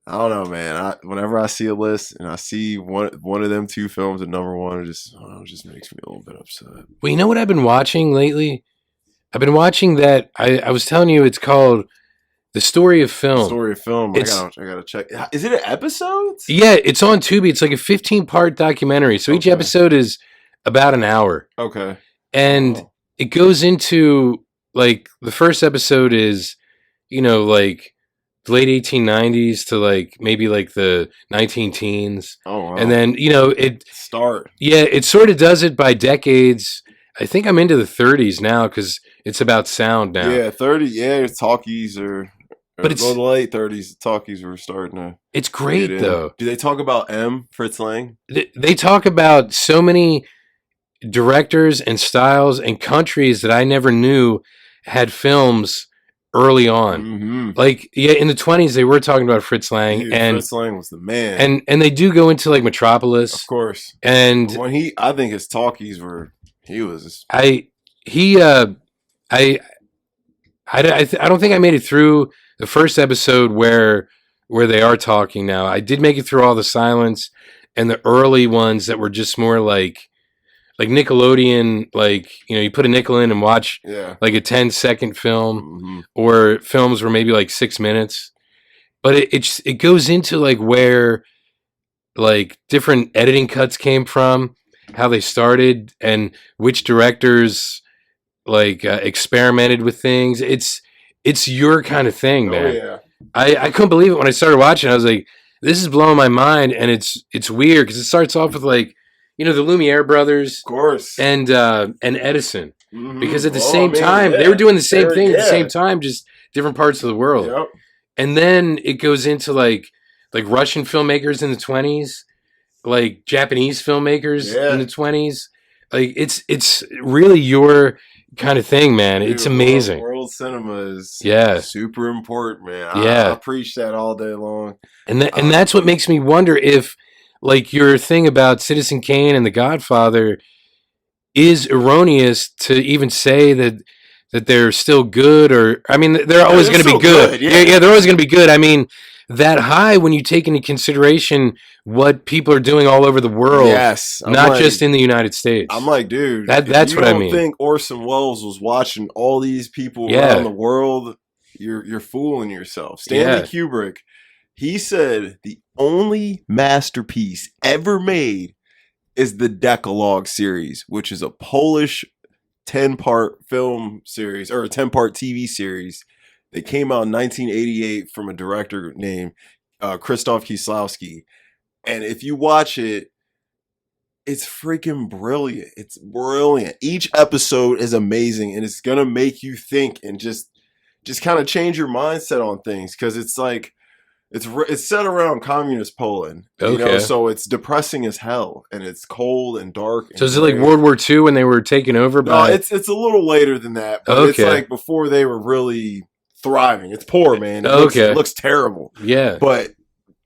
I don't know, man. Whenever I see a list and I see one of them 2 films at number one, it just makes me a little bit upset. Well, you know what I've been watching lately? I've been watching that. I was telling you it's called The Story of Film. Story of Film. I gotta check. Is it an episode? Yeah, it's on Tubi. It's like a 15-part documentary. So each episode is about an hour. Okay. And it goes into, like, the first episode is, like the late 1890s to like maybe like the 19 teens. Oh, wow. And then, it sort of does it by decades. I think I'm into the 30s now because it's about sound now. Yeah, 30. Yeah, talkies but it's the late 30s. Talkies were starting to. It's great though. Do they talk about Fritz Lang? They talk about so many directors and styles and countries that I never knew had films early on. Mm-hmm. Like, yeah, in the 20s they were talking about Fritz Lang. Dude, and Fritz Lang was the man. And they do go into like Metropolis. Of course. And when I think his talkies were. He was. I don't think I made it through the first episode where they are talking now. I did make it through all the silence and the early ones that were just more like Nickelodeon, like, you put a nickel in and watch like a 10-second film, or films were maybe like 6 minutes. But it goes into like where like different editing cuts came from, how they started, and which directors like experimented with things. It's your kind of thing, man. Oh, yeah. I couldn't believe it when I started watching. I was like, this is blowing my mind, and it's weird because it starts off with like, the Lumiere brothers, of course, and Edison, because at the same time they were doing the same thing at the same time, just different parts of the world. Yep. And then it goes into like Russian filmmakers in the 20s, like Japanese filmmakers in the 20s. Like it's really your kind of thing, man. Dude, it's amazing. World cinema is super important, man. I preach that all day long. And that's what makes me wonder if like your thing about Citizen Kane and The Godfather is erroneous to even say that they're still good, or I mean they're always going to be good. Yeah, they're always going to be good. I mean, that high when you take into consideration what people are doing all over the world, not just in the United States. I'm like, dude, that's what I mean. You don't think Orson Welles was watching all these people around the world? You're fooling yourself. Stanley Kubrick, he said the only masterpiece ever made is the Decalogue series, which is a Polish 10-part film series, or a 10-part TV series. They came out in 1988 from a director named Krzysztof Kieslowski. And if you watch it, it's freaking brilliant. It's brilliant. Each episode is amazing, and it's going to make you think and just kind of change your mindset on things. Because it's like, It's set around communist Poland, Okay. so it's depressing as hell, and it's cold and dark. And So is it like gray. World War II when they were taken over No, by? it's a little later than that, but it's Okay. like before they were really thriving. It's poor, man. It looks terrible. Yeah. But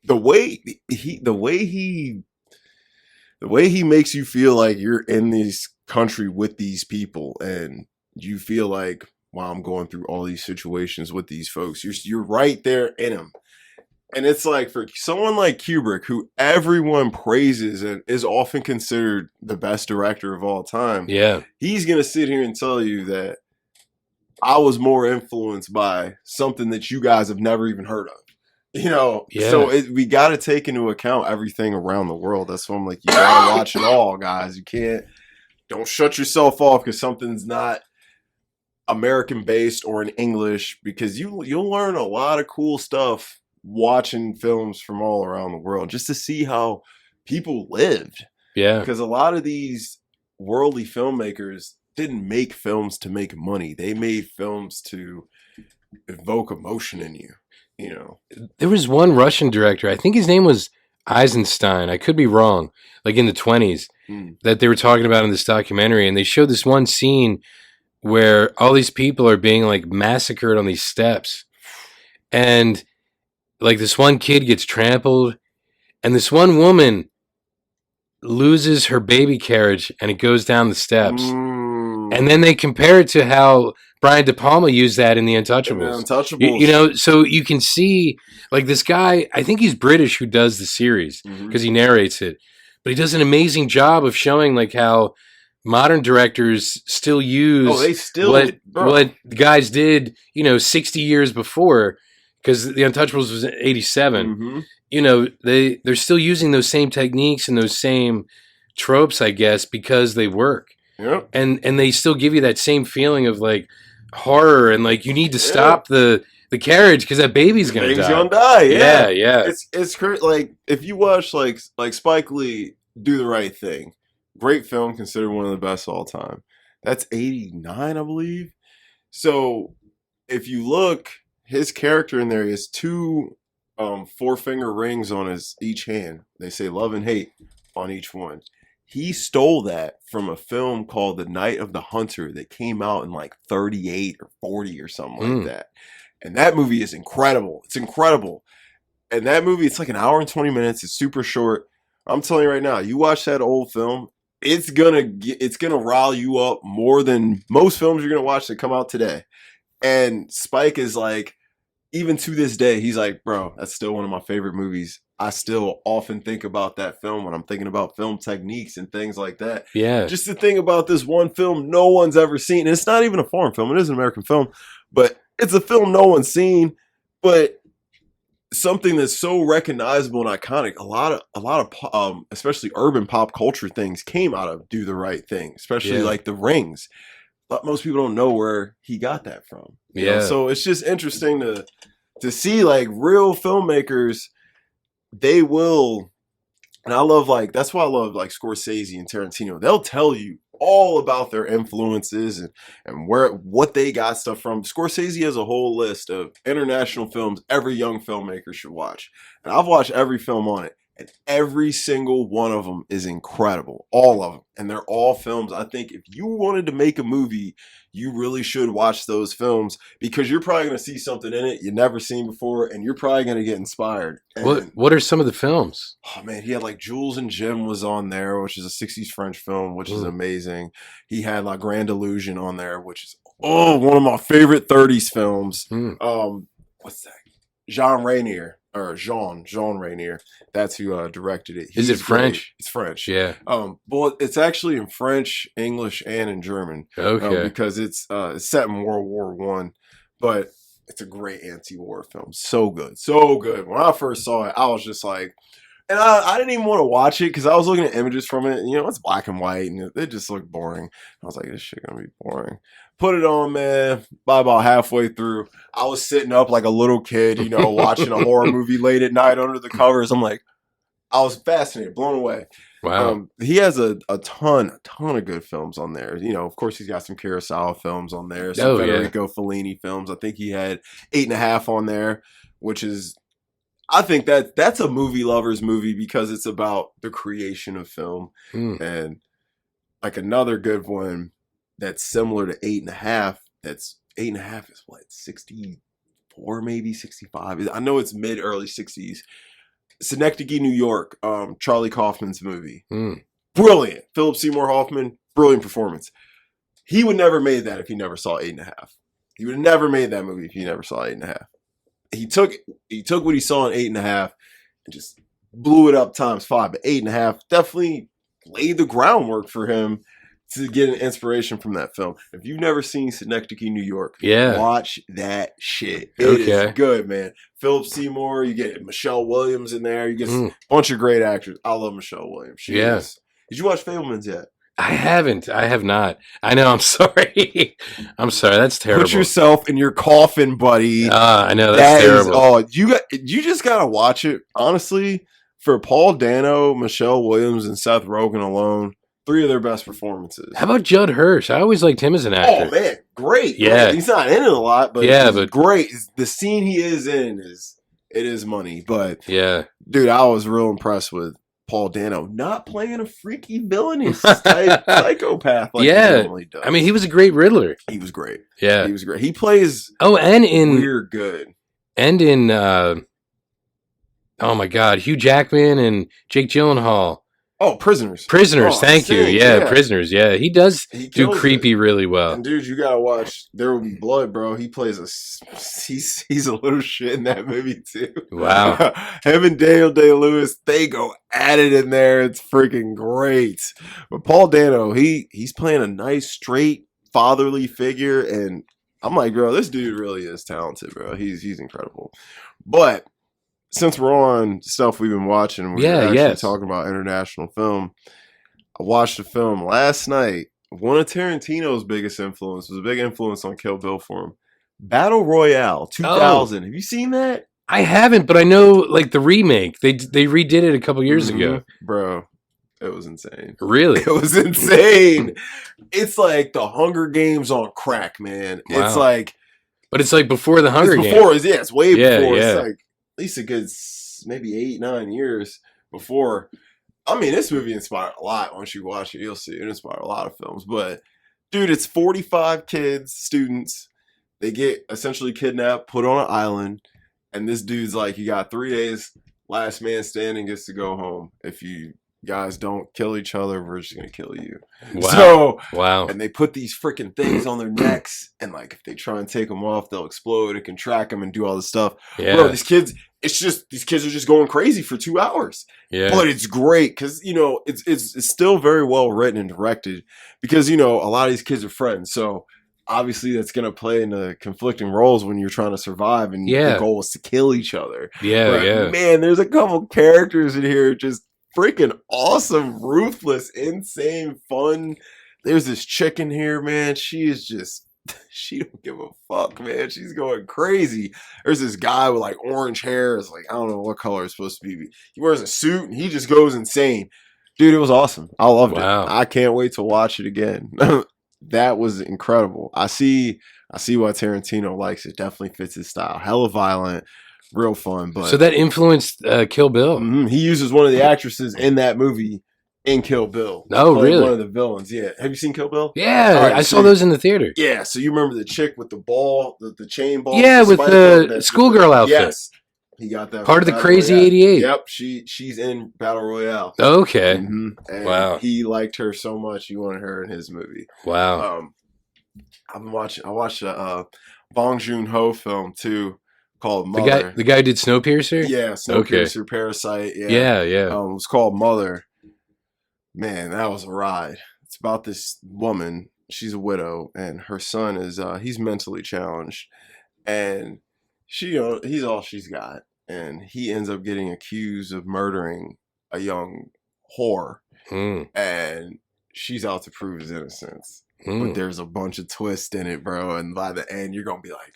the way he makes you feel like you're in this country with these people, and you feel like, wow, I'm going through all these situations with these folks. You're right there in them. And it's like, for someone like Kubrick, who everyone praises and is often considered the best director of all time, Yeah. he's going to sit here and tell you that I was more influenced by something that you guys have never even heard of. Yeah. So we got to take into account everything around the world. That's why I'm like, you got to watch it all, guys. Don't shut yourself off because something's not American based or in English, because you'll learn a lot of cool stuff watching films from all around the world just to see how people lived. Yeah. Because a lot of these worldly filmmakers didn't make films to make money. They made films to evoke emotion in you, There was one Russian director, I think his name was Eisenstein. I could be wrong, like in the 1920s, that they were talking about in this documentary. And they showed this one scene where all these people are being like massacred on these steps. And like this one kid gets trampled, and this one woman loses her baby carriage and it goes down the steps. And then they compare it to how Brian De Palma used that in The Untouchables. So you can see, like, this guy, I think he's British, who does the series because he narrates it. But he does an amazing job of showing, like, how modern directors still use what guys did, 60 years before, because The Untouchables was in 87. They're still using those same techniques and those same tropes, I guess, because they work. Yep. And they still give you that same feeling of like horror and like you need to stop the carriage because that baby's gonna die. Yeah. It's crazy. Like, if you watch like Spike Lee Do the Right Thing, great film, considered one of the best of all time. That's 89, I believe. So if you look, his character in there, he has two 4-finger rings on each hand. They say love and hate on each one. He stole that from a film called The Night of the Hunter that came out in like 38 or 40 or something like that. And that movie is incredible. It's incredible. And that movie, it's like an hour and 20 minutes. It's super short. I'm telling you right now, you watch that old film, it's gonna rile you up more than most films you're gonna watch that come out today. And Spike is like, even to this day, he's like, bro, that's still one of my favorite movies. I still often think about that film when I'm thinking about film techniques and things like that. Yeah. Just to think about this one film no one's ever seen. And it's not even a foreign film. It is an American film. But it's a film no one's seen. But something that's so recognizable and iconic. A lot of especially urban pop culture things came out of Do the Right Thing. Especially like The Rings. But most people don't know where he got that from. You know? So it's just interesting to see like real filmmakers. They will, and I love that's why I love like Scorsese and Tarantino. They'll tell you all about their influences and what they got stuff from. Scorsese has a whole list of international films every young filmmaker should watch. And I've watched every film on it. And every single one of them is incredible. All of them. And they're all films. I think if you wanted to make a movie, you really should watch those films, because you're probably going to see something in it you've never seen before, and you're probably going to get inspired. And what are some of the films? Oh, man, he had like Jules and Jim was on there, which is a 60s French film, which is amazing. He had La Grande Illusion on there, which is, one of my favorite 30s films. What's that? Jean Renier. That's who directed it. Is it French? Great. It's French. Yeah. Well, it's actually in French, English, and in German. Okay. Because it's set in World War I, but it's a great anti-war film. So good. So good. When I first saw it, I was just like, and I didn't even want to watch it because I was looking at images from it. And, it's black and white, and it just looked boring. I was like, this shit gonna be boring. Put it on, man. By about halfway through, I was sitting up like a little kid, watching a horror movie late at night under the covers. I'm like, I was fascinated, blown away. Wow. He has a ton of good films on there. Of course, he's got some Kurosawa films on there, some Federico Fellini films. I think he had 8.5 on there, which is I think that's a movie lover's movie because it's about the creation of film. And like another good one that's similar to 8.5. That's 8.5 is what, 64 maybe 65. I know it's mid early 60s. Synecdoche, New York. Charlie Kaufman's movie. Brilliant. Philip Seymour Hoffman. Brilliant performance. He would never made that if he never saw 8.5. He would have never made that movie if he never saw 8.5. He took what he saw in 8.5 and just blew it up times 5. But 8.5 definitely laid the groundwork for him to get an inspiration from that film. If you've never seen Synecdoche, New York, watch that shit. It is good, man. Philip Seymour, you get Michelle Williams in there. You get a bunch of great actors. I love Michelle Williams. She is. Did you watch Fabelmans yet? I haven't. I have not. I know. I'm sorry. I'm sorry. That's terrible. Put yourself in your coffin, buddy. I know. That's terrible. You just got to watch it. Honestly, for Paul Dano, Michelle Williams, and Seth Rogen alone, 3 of their best performances. How about Judd Hirsch? I always liked him as an actor. Oh, man. Great. Yeah. He's not in it a lot, but but great. The scene he is in is money. But, yeah, dude, I was real impressed with Paul Dano not playing a freaky villainous type psychopath like he normally does. I mean, he was a great Riddler. He was great. Yeah. He was great. He plays and in weird good. And in oh my God, Hugh Jackman and Jake Gyllenhaal. Oh, Prisoners. Thank you. Yeah, Prisoners. Yeah, he does do creepy really well. And dude, you gotta watch There Will Be Blood, bro. He plays he's a little shit in that movie too. Wow. Him and Daniel Day-Lewis, they go at it in there. It's freaking great. But Paul Dano, he's playing a nice, straight, fatherly figure, and I'm like, bro, this dude really is talented, bro. He's incredible. But since we're on stuff we've been watching, we're talking about international film. I watched a film last night. One of Tarantino's biggest influence was a big influence on Kill Bill for him. Battle Royale 2000. Have you seen that? I haven't, but I know like the remake. They redid it a couple years ago. Bro, it was insane. Really? It was insane. It's like the Hunger Games on crack, man. Wow. It's like, but it's like before the Hunger Games. It's way before. Yeah. It's like at least a good maybe 8-9 years before. I mean, this movie inspired a lot. Once you watch it, you'll see it inspired a lot of films. But dude, it's 45 kids, students. They get essentially kidnapped, put on an island, and this dude's like, you got 3 days. Last man standing gets to go home. If you guys don't kill each other, we're just gonna kill you. Wow. And they put these freaking things on their necks, and like if they try and take them off, they'll explode. It can track them and do all this stuff. Yeah. Bro, these kids are just going crazy for 2 hours. Yeah. But it's great because it's still very well written and directed because a lot of these kids are friends. So obviously that's gonna play into conflicting roles when you're trying to survive, and the goal is to kill each other. Yeah. Man, there's a couple characters in here just freaking awesome, ruthless, insane, fun. There's this chick in here, man. She don't give a fuck, man. She's going crazy. There's this guy with like orange hair. It's like, I don't know what color it's supposed to be. He wears a suit and he just goes insane. Dude, it was awesome. I loved it. I can't wait to watch it again. That was incredible. I see why Tarantino likes it. Definitely fits his style. Hella violent. Real fun, but so that influenced Kill Bill. Mm-hmm. He uses one of the actresses in that movie in Kill Bill. Oh, really? One of the villains. Yeah. Have you seen Kill Bill? Yeah, right, I saw those in the theater. Yeah. So you remember the chick with the ball, the chain ball? Yeah, with the schoolgirl outfit. Yes, he got that. Part of the Crazy 88. Yep. She's in Battle Royale. Okay. Mm-hmm. And wow. He liked her so much he wanted her in his movie. Wow. I watched a Bong Joon-ho film too. Called Mother. The guy who did Snowpiercer? Yeah, Snowpiercer, Parasite. Yeah. It was called Mother. Man, that was a ride. It's about this woman. She's a widow, and her son is he's mentally challenged, and he's all she's got, and he ends up getting accused of murdering a young whore, and she's out to prove his innocence. But there's a bunch of twists in it, bro, and by the end, you're gonna be like.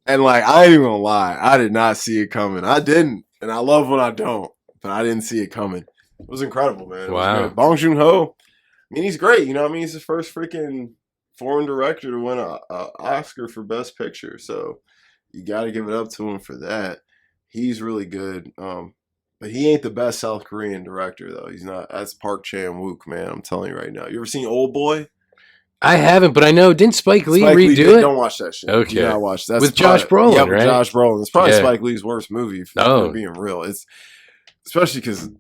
And like, I ain't even gonna lie, I did not see it coming. I didn't. And I love when I don't, but I didn't see it coming. It was incredible, man. Wow. Bong Joon-ho, I mean, he's great. He's the first freaking foreign director to win an Oscar for Best Picture. So you got to give it up to him for that. He's really good. But he ain't the best South Korean director though. He's not. That's Park Chan-wook, man. I'm telling you right now. You ever seen Old Boy? I haven't, but I know, didn't Spike Lee redo it? Don't watch that shit. Okay. Do not watch that. With Josh Brolin, yeah, right? with Josh Brolin. It's probably Spike Lee's worst movie, if we're being real. It's especially because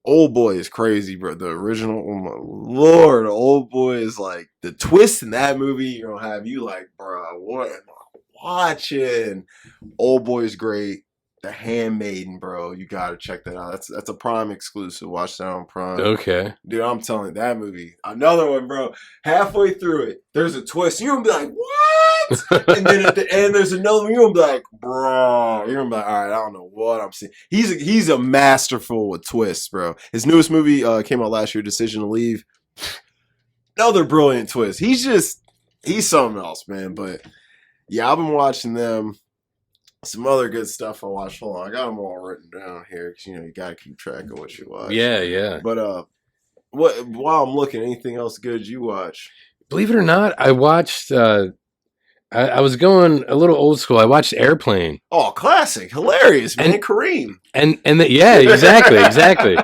Old Boy is crazy, bro. The original, oh my lord, Old Boy is like the twist in that movie. You don't have you like, bro, what am I watching? Old Boy is great. The Handmaiden, bro. You gotta check that out. That's a Prime exclusive. Watch that on Prime. Okay. Dude, I'm telling you, that movie. Another one, bro. Halfway through it, there's a twist. You're gonna be like, what? And then at the end, there's another one. You're gonna be like, bro. You're gonna be like, all right, I don't know what I'm seeing. He's a masterful with twists, bro. His newest movie came out last year, Decision to Leave. Another brilliant twist. He's something else, man. But yeah, I've been watching them. Some other good stuff I watched. Hold on, I got them all written down here because you gotta keep track of what you watch. Yeah. But while I'm looking, anything else good you watch? Believe it or not, I watched. I was going a little old school. I watched Airplane. Oh, classic, hilarious, man. Kareem. Yeah, exactly.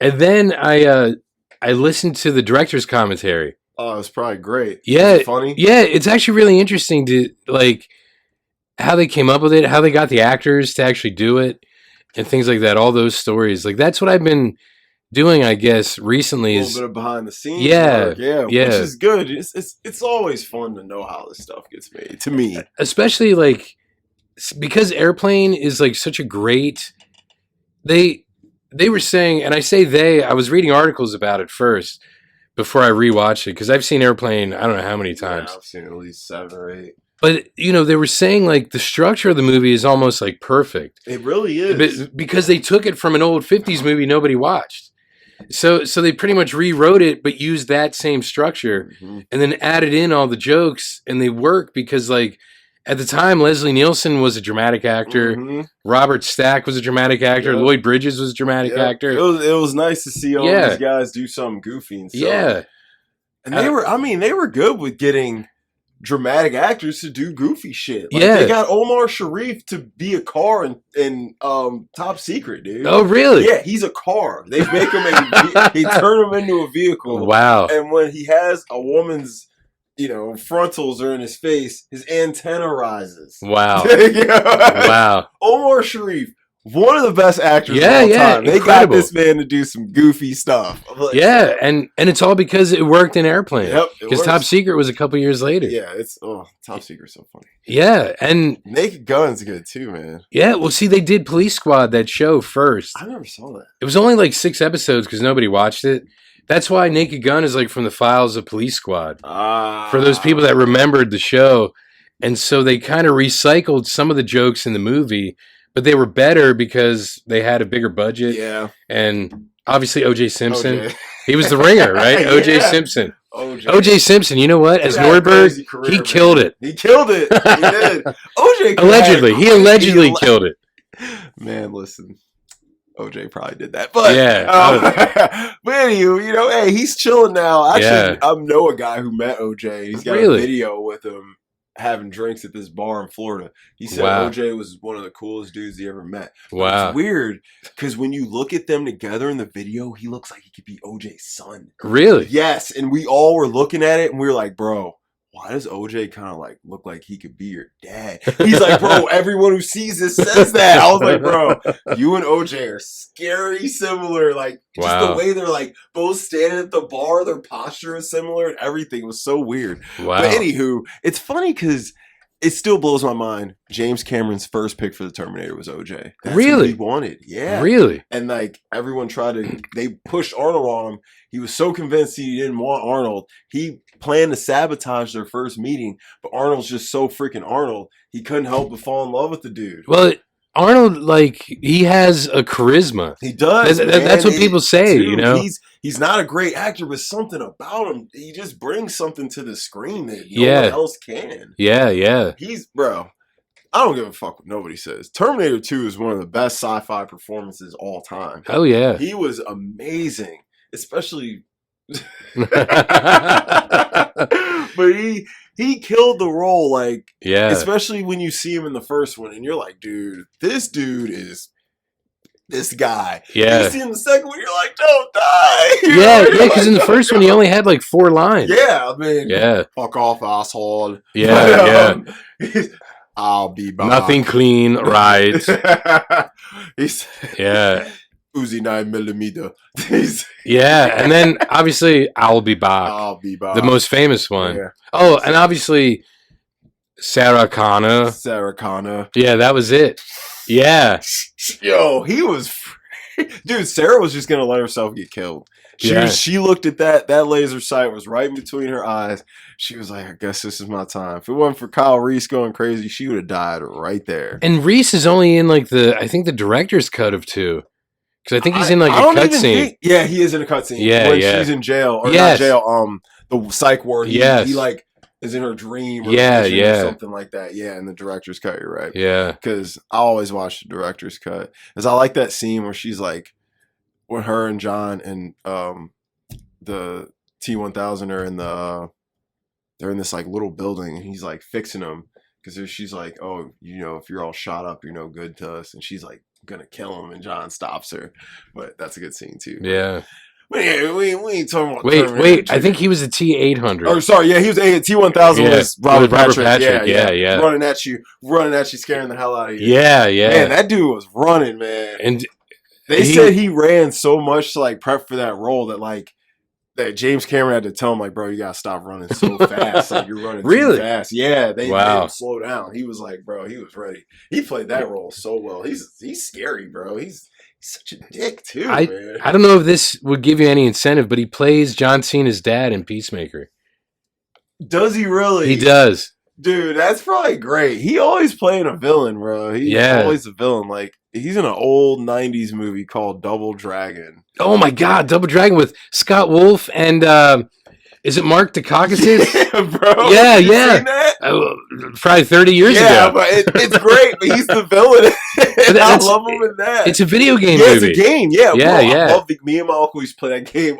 And then I listened to the director's commentary. Oh, it's probably great. Yeah, is it funny. Yeah, it's actually really interesting to like how they came up with it, how they got the actors to actually do it, and things like that. All those stories, like that's what I've been doing, I guess, recently. A little bit of behind the scenes. Yeah, which is good. It's always fun to know how this stuff gets made. To me, especially like because Airplane is like such a great. They were saying, and I say they. I was reading articles about it first before I rewatched it because I've seen Airplane. I don't know how many times. Yeah, I've seen at least 7 or 8. But, they were saying, like, the structure of the movie is almost, like, perfect. It really is. Because they took it from an old 50s movie nobody watched. So they pretty much rewrote it, but used that same structure and then added in all the jokes, and they work because, like, at the time, Leslie Nielsen was a dramatic actor. Robert Stack was a dramatic actor. Yep. Lloyd Bridges was a dramatic actor. It was nice to see all these guys do something goofy and stuff. Yeah. And they were good with getting dramatic actors to do goofy shit. Like, they got Omar Sharif to be a car in Top Secret, dude. Oh, really? Yeah, he's a car. They make him he turn him into a vehicle. Wow. And when he has a woman's, frontals are in his face, his antenna rises. Wow. Wow. Omar Sharif, one of the best actors of all time. They got this man to do some goofy stuff. Like, and it's all because it worked in Airplane. Yep. Because Top Secret was a couple years later. Yeah, Top Secret's so funny. Yeah, and Naked Gun's good too, man. Yeah, well, see, they did Police Squad, that show, first. I never saw that. It was only like 6 episodes because nobody watched it. That's why Naked Gun is like from the files of Police Squad. For those people that remembered the show. And so they kind of recycled some of the jokes in the movie, but they were better because they had a bigger budget. Yeah. And obviously O.J. Simpson. He was the ringer, right? O.J. Simpson. O.J. Simpson, you know what? As Nordberg, he killed it. He killed it. He did. O.J. Allegedly. He allegedly killed it. Man, listen. OJ probably did that, but but anywho, hey, he's chilling now. Actually, I know a guy who met OJ. He's got a video with him having drinks at this bar in Florida. He said OJ was one of the coolest dudes he ever met. But it's weird because when you look at them together in the video, he looks like he could be OJ's son. Really? Yes, and we all were looking at it and we were like, bro, why does OJ kind of like look like he could be your dad? He's like, bro, everyone who sees this says that. I was like, bro, you and OJ are scary similar. Like, just the way they're like both standing at the bar, their posture is similar and everything was so weird. Wow. But anywho, it's funny because it still blows my mind. James Cameron's first pick for the Terminator was OJ. That's what he wanted. Yeah. Really? And like everyone they pushed Arnold on him. He was so convinced he didn't want Arnold. He planned to sabotage their first meeting, but Arnold's just so freaking Arnold. He couldn't help but fall in love with the dude. Well, Arnold, like, he has a charisma. He does. That's what people say, dude, He's not a great actor, but something about him, he just brings something to the screen that no one else can. Yeah. Bro, I don't give a fuck what nobody says. Terminator 2 is one of the best sci-fi performances all time. Oh, yeah. He was amazing, especially... but he killed the role. Like, Yeah. especially when you see him in the first one, and you're like, dude, this dude is this guy. Yeah. You see in the second one, you're like, don't die. Yeah, because in the first one he only had like 4 lines. Yeah, I mean, Yeah. fuck off, asshole. Yeah, I'll be back. Nothing clean, right? He's Yeah. Uzi 9mm. Yeah, and then obviously I'll be back. I'll be back. The most famous one. Yeah. Oh, and obviously Sarah Connor. Sarah Connor. Yeah, that was it. Yeah. Yo, he was... Dude, Sarah was just going to let herself get killed. She looked at that laser sight was right in between her eyes. She was like, I guess this is my time. If it wasn't for Kyle Reese going crazy, she would have died right there. And Reese is only in like I think the director's cut of 2. Because I think he's in like a cutscene. Yeah, he is in a cutscene. Yeah, when she's in jail. Or not jail, the psych ward. He like is in her dream or or something like that. Yeah, in the director's cut, you're right. Yeah. Because I always watch the director's cut. Because I like that scene where she's like, when her and John and the T-1000 are in they're in this like little building and he's like fixing them. Because she's like, oh, you know, if you're all shot up, you're no good to us. And she's like, gonna kill him and John stops her. But that's a good scene too. Yeah. But yeah, we ain't talking about Wait, I think he was a T-800. Oh, sorry, yeah, he was a T-1000 was Robert Patrick. Yeah. Running at you, scaring the hell out of you. Yeah. Man, that dude was running, man. And they said he ran so much to like prep for that role that James Cameron had to tell him, like, bro, you gotta stop running so fast. Like, you're running too fast. Yeah, they made him slow down. He was like, bro, he was ready. He played that role so well. He's scary, bro. He's such a dick too, man. I don't know if this would give you any incentive, but he plays John Cena's dad in Peacemaker. Does he really? He does. Dude, that's probably great. He always playing a villain, bro. He's always a villain. Like, he's in an old 90s movie called Double Dragon. Oh my God, Double Dragon with Scott Wolf and is it Mark Dacascos? Yeah, bro. Yeah. Probably 30 years ago. Yeah, but it's great. But he's the villain. I love him in that. It's a video game movie. It's a game. Yeah, yeah. Bro, I love me and my uncle used to play that game.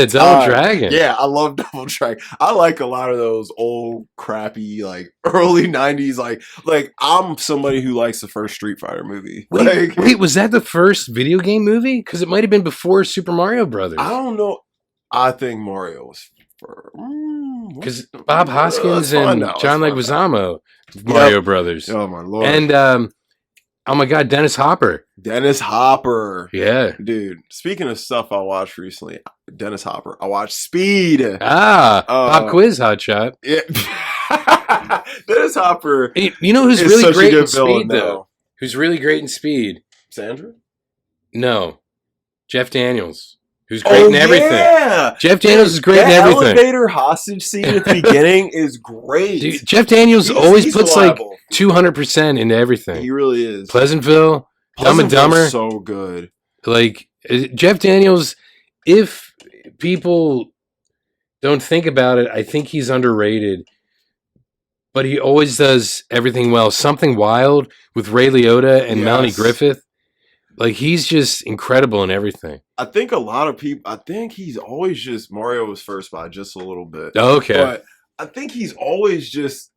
Double Dragon. Yeah, I love Double Dragon. I like a lot of those old crappy like early 90s. Like I'm somebody who likes the first Street Fighter movie. Wait, was that the first video game movie? Because it might have been before Super Mario Brothers. I don't know. I think Mario was. Because Bob Hoskins and John Leguizamo, Mario Brothers. Oh my Lord! And oh my God, Dennis Hopper. Yeah, dude. Speaking of stuff I watched recently, Dennis Hopper. I watched Speed. Pop quiz, hotshot. Yeah, Dennis Hopper. Hey, you know who's really great in Speed though? Who's really great in Speed? Sandra? No, Jeff Daniels. Who's great in everything. Yeah. Jeff Daniels is great in everything. The elevator hostage scene at the beginning is great. Dude, Jeff Daniels always puts reliable. Like 200% into everything. He really is. Pleasantville, Dumb and Dumber. So good. Like, Jeff Daniels, if people don't think about it, I think he's underrated. But he always does everything well. Something Wild with Ray Liotta and Melanie Griffith. Like, he's just incredible in everything. I think a lot of people, I think he's always just, Mario was first by just a little bit. Okay. But I think he's always just,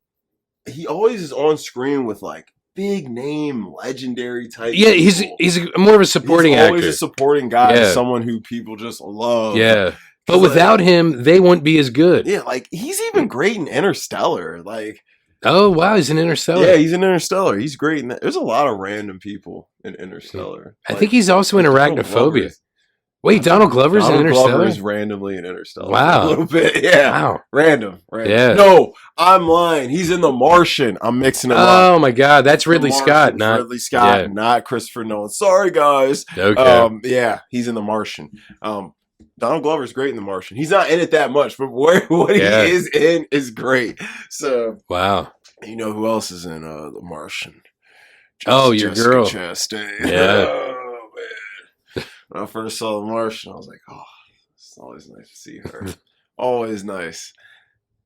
he always is on screen with like big name, legendary type people. He's more of a supporting actor. He's always a supporting guy, someone who people just love. Yeah. But without him, they wouldn't be as good. Yeah, like, he's even great in Interstellar. Like, oh, wow, he's in Interstellar. Yeah, he's in Interstellar. He's great in that. There's a lot of random people in Interstellar. I think he's also in Arachnophobia. Wait, Donald Glover's in Interstellar? Donald Glover's randomly in Interstellar. Wow. A little bit, yeah. Wow. Random. Yeah. No, I'm lying. He's in The Martian. I'm mixing it up. Oh, my God. That's Ridley Scott. Not Christopher Nolan. Sorry, guys. Okay. Yeah, he's in The Martian. Donald Glover's great in The Martian. He's not in it that much, but what he is in is great. So, wow. You know who else is in The Martian? Your girl. Chastain. Yeah. Oh, man. When I first saw The Martian, I was like, oh, it's always nice to see her. Always nice.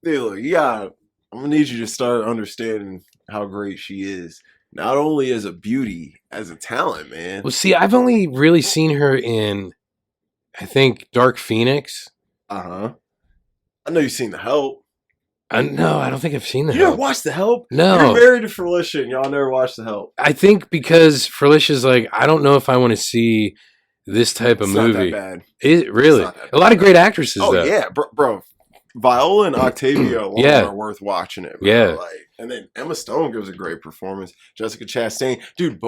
Dude, look, I'm going to need you to start understanding how great she is. Not only as a beauty, as a talent, man. Well, see, I've only really seen her in, I think, Dark Phoenix. Uh-huh. I know you've seen The Help. No, I don't think I've seen The You never Help. watched The Help? No. You're married to Felicia and y'all never watched The Help. I think because Felicia's like, I don't know if I want to see this type of It's movie. not that bad. Is it really? It's not that A lot of great actresses, Oh, though. yeah, bro. Viola and Octavia alone Yeah. are worth watching it. Bro. Yeah. Like, and then Emma Stone gives a great performance. Jessica Chastain. Dude,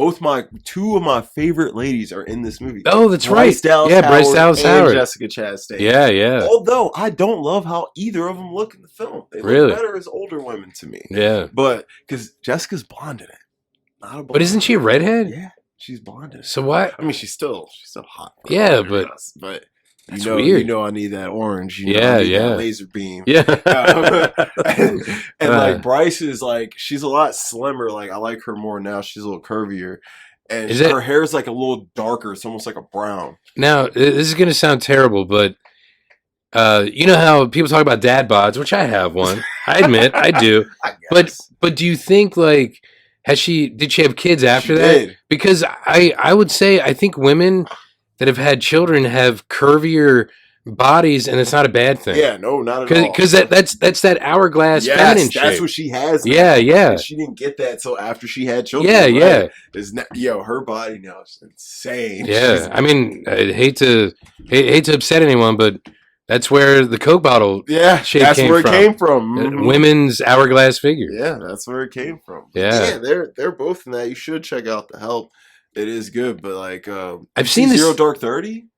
two of my favorite ladies are in this movie. Oh, that's Bryce right. Dallas Yeah, Howard Bryce Dallas and Howard. Jessica Chastain. Yeah, yeah. Although I don't love how either of them look in the film. They Really? look better as older women to me. Yeah. But because Jessica's blonde in it. Not a blonde. But isn't she a redhead? Yeah, she's blonde in it. So what? I mean, she's still hot. Yeah, but that's you know, weird. You know, I need that orange. You know, Yeah, I need yeah. that laser beam. Yeah. And like Bryce is like, she's a lot slimmer. Like I like her more now. She's a little curvier, and her hair is like a little darker. It's almost like a brown. Now this is going to sound terrible, but you know how people talk about dad bods, which I have one. I admit I do. I guess. But do you think like did she have kids after She that? did. Because I would say I think women that have had children have curvier bodies, and it's not a bad thing. Yeah, no, not at all. Because that's that hourglass feminine shape. That's what she has. Now. Yeah, yeah. And she didn't get that until after she had children. Yeah, right? yeah. Her body now is insane. Yeah, I mean, I hate to upset anyone, but that's where the Coke bottle shape that's came where from. it came from. Mm-hmm. Women's hourglass figure. Yeah, that's where it came from. Yeah, they're both in that. You should check out The Help. It is good, but like I've seen this. Zero Dark 30.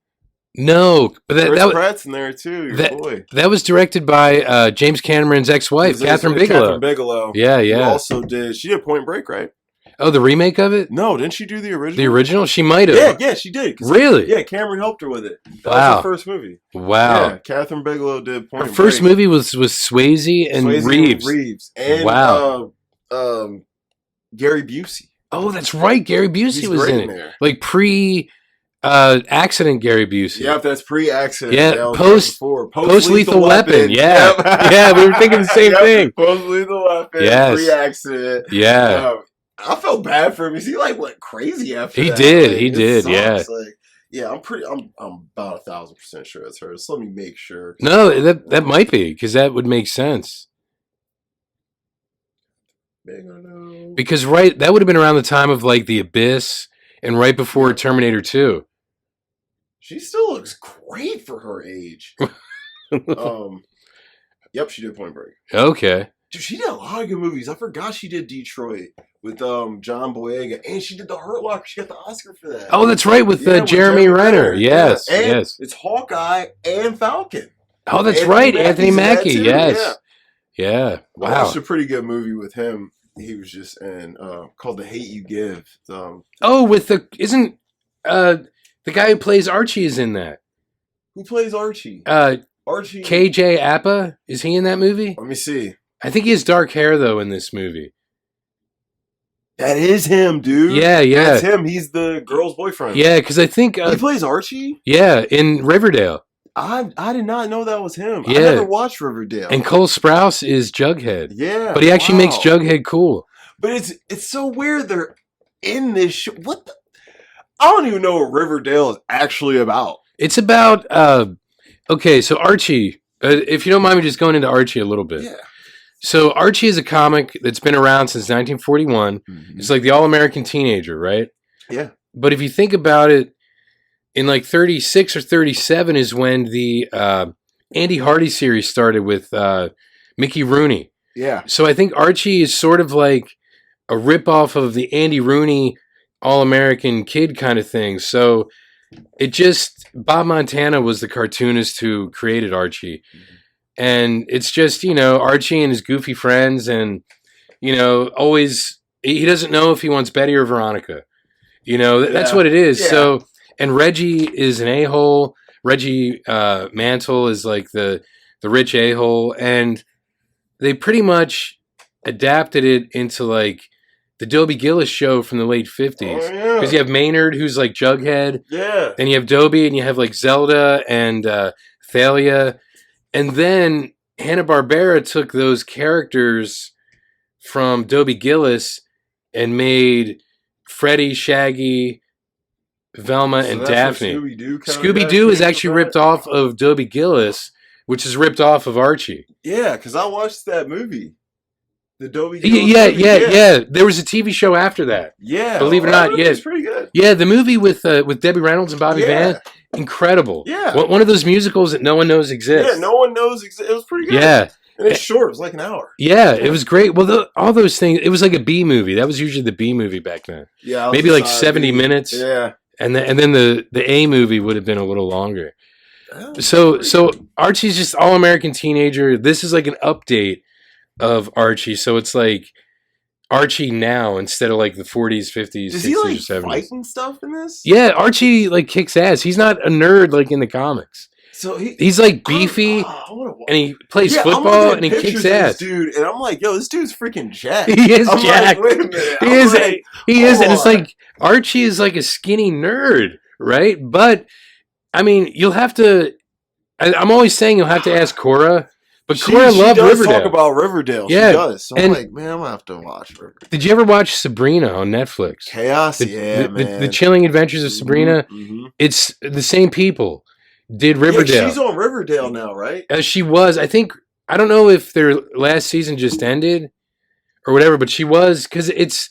No, but Chris Pratt's in there too. Your boy. That was directed by James Cameron's ex-wife, Catherine Bigelow. Catherine Bigelow. Yeah, yeah. Who also she did Point Break, right? Oh, the remake of it? No, didn't she do the original? The original? She might have. Yeah, she did. Really? Yeah, Cameron helped her with it. That was her first movie. Wow. Yeah, Catherine Bigelow did Point Break. Her first movie was Swayze and Reeves. And wow. Gary Busey. Oh, that's right. Gary Busey was in it. There. Like accident Gary Busey. Yep, that's pre-accident. Yeah, post lethal weapon. Yeah. Yep. Yeah, we were thinking the same thing. Post lethal weapon. Yes. Pre-accident. Yeah. I felt bad for him because he went crazy after he that. did. Like, he did. sucks. Yeah. Like, yeah, I'm about 1,000% sure it's her. So let me make sure. No, that might be because that would make sense. Because that would have been around the time of like The Abyss and right before Terminator 2. She still looks great for her age. Yep, she did Point Break. Okay. Dude, she did a lot of good movies. I forgot she did Detroit with John Boyega, and she did The Hurt Locker. She got the Oscar for that. Oh, that's right, with Jeremy Renner. Yes, yeah. And yes. It's Hawkeye and Falcon. Oh, that's right, Anthony Mackie. Yes. Yeah. Wow. I watched a pretty good movie with him. He was just in called The Hate You Give. With the guy who plays Archie is in that. Who plays Archie? Archie. KJ Appa, is he in that movie? Let me see. I think he has dark hair though in this movie. That is him, dude. Yeah, yeah. That's him. He's the girl's boyfriend. Yeah, because I think he plays Archie. Yeah, in Riverdale. I did not know that was him. Yeah. I never watched Riverdale. And Cole Sprouse is Jughead. Yeah, but he actually makes Jughead cool. But it's so weird they're in this show. What the? I don't even know what Riverdale is actually about. It's about okay, so Archie. If you don't mind me just going into Archie a little bit. Yeah. So Archie is a comic that's been around since 1941. Mm-hmm. It's like the all-American teenager, right? Yeah. But if you think about it, in like 36 or 37 is when the Andy Hardy series started with Mickey Rooney. Yeah. So I think Archie is sort of like a ripoff of the Andy Rooney all-American kid kind of thing. So Bob Montana was the cartoonist who created Archie. Mm-hmm. And it's just, Archie and his goofy friends and, always, he doesn't know if he wants Betty or Veronica. That's what it is. Yeah. So, and Reggie is an a-hole. Reggie Mantle is like the rich a-hole. And they pretty much adapted it into like the Dobie Gillis show from the late 50s. Oh, yeah. Because you have Maynard, who's like Jughead. Yeah. Then you have Dobie, and you have like Zelda and Thalia. And then Hanna-Barbera took those characters from Dobie Gillis and made Freddy, Shaggy, Velma, and Daphne. Scooby-Doo Scooby-Doo is actually ripped off of Dobie Gillis which is ripped off of Archie. Yeah, because I watched that movie. The Dobie Jones Yeah, movie. yeah. There was a TV show after that. Yeah. Believe it or not, It's pretty good. Yeah, the movie with Debbie Reynolds and Bobby Van, incredible. Yeah. One of those musicals that no one knows exists. Yeah, no one knows. It was pretty good. Yeah. And it's short. It was like an hour. Yeah, it was great. Well, all those things, it was like a B movie. That was usually the B movie back then. Yeah. Maybe like 70 minutes. Yeah. And then the A movie would have been a little longer. Oh, So Archie's just all-American teenager. This is like an update of Archie. So it's like Archie now instead of like the 40s, 50s, Does 60s, he or like 70s. fight and stuff in this? Yeah, Archie like kicks ass. He's not a nerd like in the comics. So he's like beefy, and he plays football, and he kicks ass. Dude, and I'm like, yo, this dude's freaking jacked. He is I'm jacked. Like, wait a minute. He is, and it's like Archie is like a skinny nerd, right? But I mean, you'll have to. I'm always saying you'll have to ask Cora. But Cora loved Riverdale. Talk about Riverdale. Yeah. She does. So I'm like, man, I'm gonna have to watch Riverdale. Did you ever watch Sabrina on Netflix? Chaos, man. The Chilling Adventures of Sabrina. Mm-hmm. It's the same people did Riverdale. Yeah, she's on Riverdale now, right? As she was, I think. I don't know if their last season just ended or whatever, but she was, because it's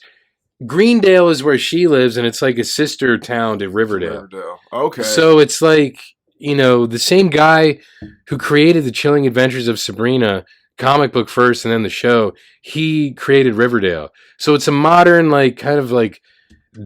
Greendale is where she lives, and it's like a sister town to Riverdale. Okay. So it's like, you know, the same guy who created the Chilling Adventures of Sabrina comic book first and then the show, he created Riverdale. So it's a modern, like, kind of like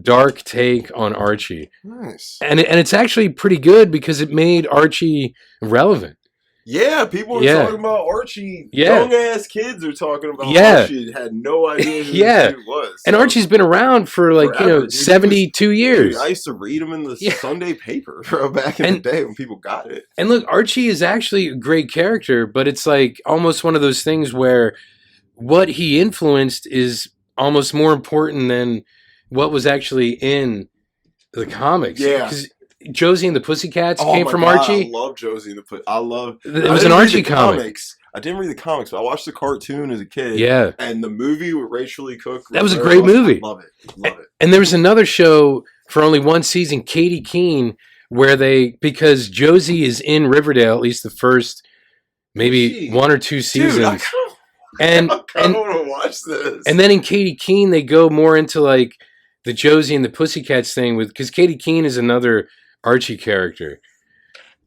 dark take on Archie. Nice. And it's actually pretty good because it made Archie relevant. Yeah, people are talking about Archie. Yeah. Young ass kids are talking about Archie. Had no idea who this dude was. So. And Archie's been around for like, forever, you know, dude. 72 years. Dude, I used to read him in the Sunday paper back in the day when people got it. And look, Archie is actually a great character, but it's like almost one of those things where what he influenced is almost more important than what was actually in the comics. Yeah. Because Josie and the Pussycats came from Archie. I love Josie and the Pussycats. It was an Archie comic. I didn't read the comics, but I watched the cartoon as a kid. Yeah. And the movie with Rachel Lee Cook. That was a great movie. I love it. And there was another show for only one season, Katie Keene, where because Josie is in Riverdale, at least the first maybe one or two seasons. Dude, I kind of want to watch this. And then in Katie Keene, they go more into like the Josie and the Pussycats thing because Katie Keene is another Archie character.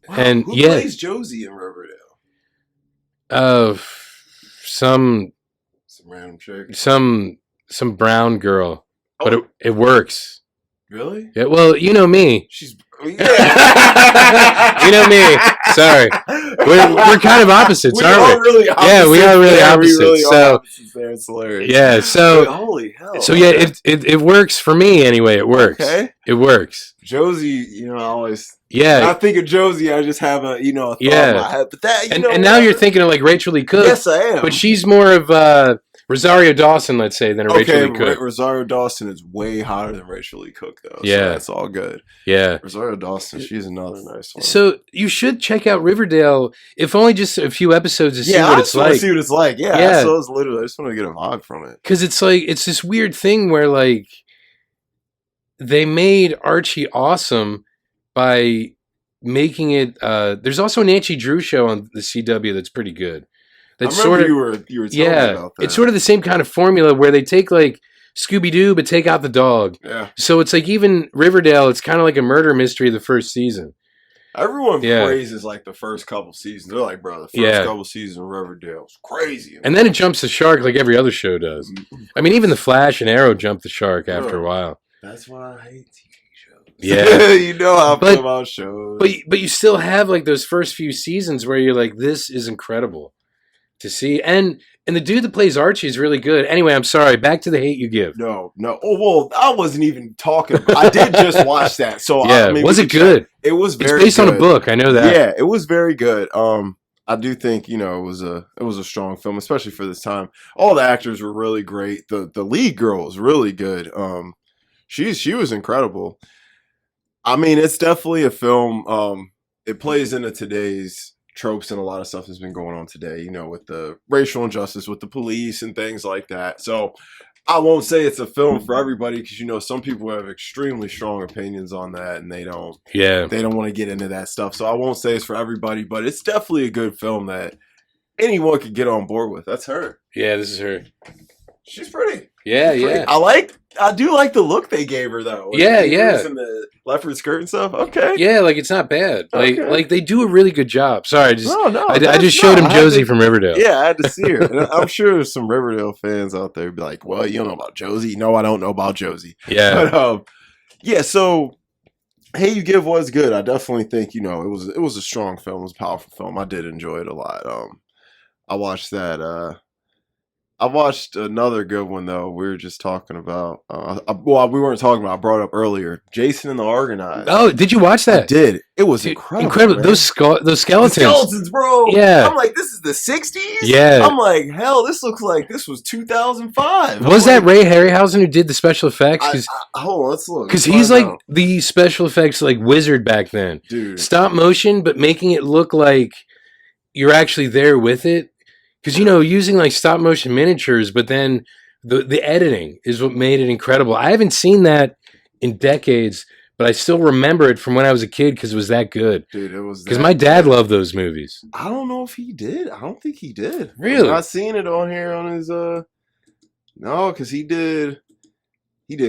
Wow, and who plays Josie in Riverdale? Some random chick. Some brown girl. Oh. But it works. Really? Yeah, well, you know me. She's you know me. Sorry. We're kind of opposites, aren't we? Really opposites. Yeah, we are really opposites. Really so it's hilarious. Yeah, so holy hell. So yeah, it works for me anyway. It works. Okay. It works. Josie, you know, I always when I think of Josie, I just have a thought in my head. But that and now you're thinking of like Rachel Lee Cook. Yes, I am. But she's more of Rosario Dawson, let's say, than a Rachel Lee Cook. Rosario Dawson is way hotter than Rachel Lee Cook, though. Yeah, so that's all good. Yeah, Rosario Dawson, she's another nice one. So you should check out Riverdale, if only just a few episodes to see what it's like. See what it's like. Yeah. So it's literally, I just want to get a vibe from it because it's like it's this weird thing where like they made Archie awesome by making it. There's also a Nancy Drew show on the CW that's pretty good. That's you were telling me about that. It's sort of the same kind of formula where they take like Scooby-Doo but take out the dog. Yeah. So it's like even Riverdale, it's kind of like a murder mystery the first season. Everyone praises like the first couple seasons. They're like, bro, the first couple seasons of Riverdale is crazy. And then it jumps the shark like every other show does. I mean, even the Flash and Arrow jump the shark after a while. That's why I hate TV shows. Yeah. You know how I feel about shows. But you still have like those first few seasons where you're like, this is incredible to see. And the dude that plays Archie is really good. Anyway, I'm sorry. Back to The Hate You Give. No. Oh, well, I wasn't even talking. I did just watch that. So yeah, was it good? It was very good. It's based on a book. I know that. Yeah, it was very good. I do think, you know, it was a strong film, especially for this time. All the actors were really great. The lead girl was really good. She was incredible. I mean, it's definitely a film. It plays into today's tropes and a lot of stuff that's been going on today, you know, with the racial injustice with the police and things like that. So I won't say it's a film for everybody because you know some people have extremely strong opinions on that and they don't want to get into that stuff. So I won't say it's for everybody, but it's definitely a good film that anyone could get on board with. That's her. Yeah, this is her. She's pretty. Yeah, She's pretty. yeah. I do like the look they gave her though. With Yeah, the yeah. and the leopard skirt and stuff. Okay. Yeah, like it's not bad. Okay. Like they do a really good job. Sorry, I I just showed him Josie from Riverdale. Yeah, I had to see her. And I'm sure there's some Riverdale fans out there be like, "Well, you don't know about Josie." No, I don't know about Josie. Yeah. But yeah. So, Hey You Give was good. I definitely think it was a strong film. It was a powerful film. I did enjoy it a lot. I watched that. I watched another good one though. We were just talking about. We weren't talking about. I brought it up earlier. Jason and the Argonauts. Oh, did you watch that? I did. It was incredible. Incredible. Man. Those skeletons. The skeletons, bro. Yeah. I'm like, this is the 60s? Yeah. I'm like, hell, this looks like this was 2005. Was that Ray Harryhausen who did the special effects? Hold on, let's look. Because he's like the special effects like wizard back then. Dude. Stop motion, but making it look like you're actually there with it. Because, using like stop motion miniatures, but then the editing is what made it incredible. I haven't seen that in decades, but I still remember it from when I was a kid because it was that good. Dude, it was because my dad loved those movies. I don't know if he did. I don't think he did. Really? I'm not seeing it on here on his no, because he did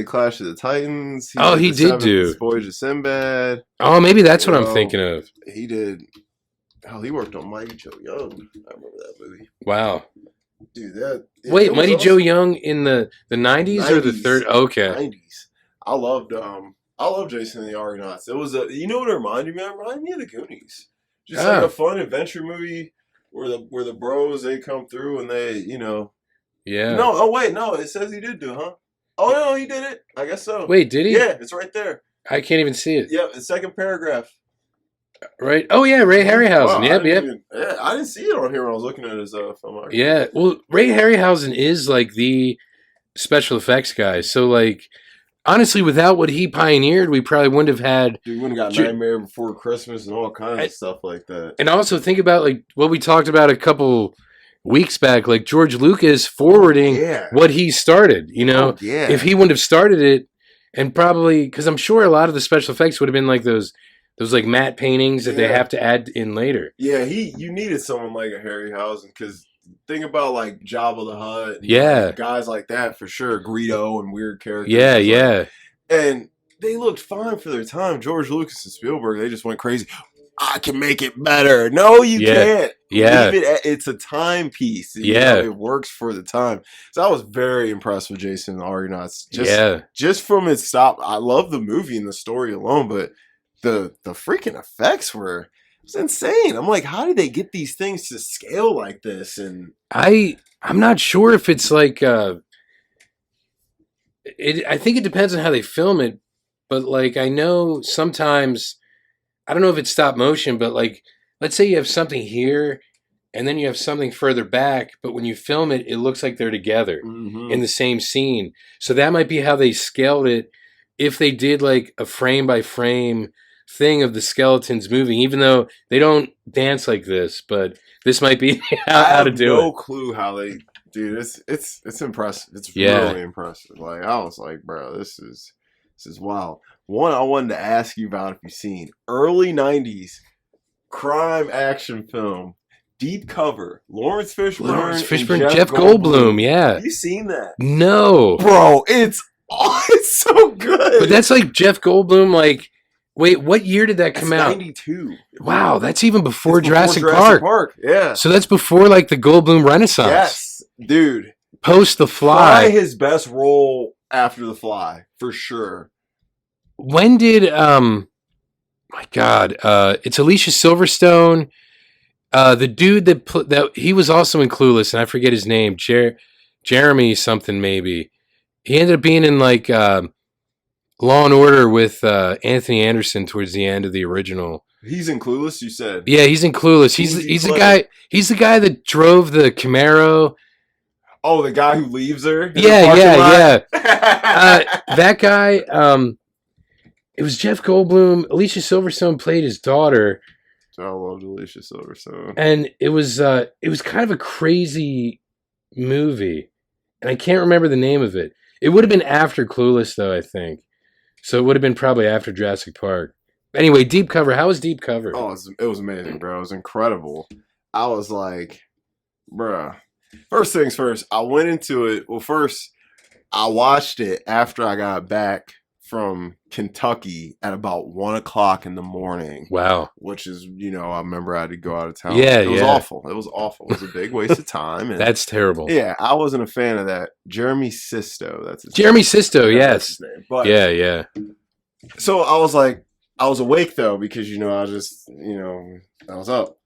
Clash of the Titans. He did do Voyage of Sinbad. Oh, maybe that's what I'm thinking of. He did. Oh, he worked on Mighty Joe Young. I remember that movie. Wow. Dude, Wait, Mighty Joe Young in the 90s or the third? Okay. 90s. I loved Jason and the Argonauts. It was you know what it reminded me of? It reminded me of the Goonies. Just like a fun adventure movie where the bros they come through and they, Yeah. No, no, it says he did do, huh? Oh no, he did it. I guess so. Wait, did he? Yeah, it's right there. I can't even see it. Yeah, the second paragraph. Right. Oh yeah, Ray Harryhausen. Wow, yep. I didn't see it on here when I was looking at his film. Yeah. Well, Ray Harryhausen is like the special effects guy. So like, honestly, without what he pioneered, we probably wouldn't have had. Dude, we wouldn't have got Nightmare Before Christmas and all kinds of stuff like that. And also think about like what we talked about a couple weeks back, like George Lucas forwarding what he started. If he wouldn't have started it, and probably because I'm sure a lot of the special effects would have been like those like matte paintings that they have to add in later. Yeah, you needed someone like a Harryhausen because think about like Jabba the Hutt. And guys like that for sure. Greedo and weird characters. Yeah. And they looked fine for their time. George Lucas and Spielberg, they just went crazy. I can make it better. No, you can't. Yeah. It's a timepiece. It works for the time. So I was very impressed with Jason and the Argonauts. Just from its stop. I love the movie and the story alone, but the freaking effects were insane. I'm like, how did they get these things to scale like this? And I'm not sure if it's like I think it depends on how they film it, but like I know sometimes I don't know if it's stop motion, but like let's say you have something here and then you have something further back, but when you film it, it looks like they're together in the same scene. So that might be how they scaled it if they did like a frame by frame thing of the skeletons moving, even though they don't dance like this, but this might be how to do it. I have no clue how they, dude. It's impressive. It's really impressive. Like I was like, bro, this is wild. One I wanted to ask you about if you've seen early '90s crime action film, Deep Cover, Lawrence Fishburne, Jeff Goldblum. Yeah, you seen that? No, bro. It's so good. But that's like Jeff Goldblum, like. Wait, what year did that come out? 92. Wow, that's even before Jurassic Park. Yeah. So that's before like the Goldblum Renaissance. Yes, dude. Post The Fly. Probably his best role after The Fly, for sure. When did my God, it's Alicia Silverstone. The dude that he was also in Clueless, and I forget his name, Jeremy something maybe. He ended up being in like Law and Order with Anthony Anderson towards the end of the original. He's in Clueless, you said? Yeah, he's in Clueless. He's the guy. He's the guy that drove the Camaro. Oh, the guy who leaves her. Yeah. That guy. It was Jeff Goldblum. Alicia Silverstone played his daughter. I loved Alicia Silverstone. And it was kind of a crazy movie. and I can't remember the name of it. It would have been after Clueless, though, I think. So it would have been probably after Jurassic Park. Anyway, Deep Cover. How was Deep Cover? Oh, it was amazing, bro. It was incredible. I was like, bruh. First things first, I went into it. Well, first, I watched it after I got back from Kentucky at about 1 o'clock in the morning. Wow. Which is, I remember I had to go out of town. Yeah, it was awful. It was awful. It was a big waste of time. And that's terrible. Yeah, I wasn't a fan of that. Jeremy Sisto. That's his Jeremy name. Sisto, yes. His name. But, yeah. So I was like, I was awake though because I just, I was up.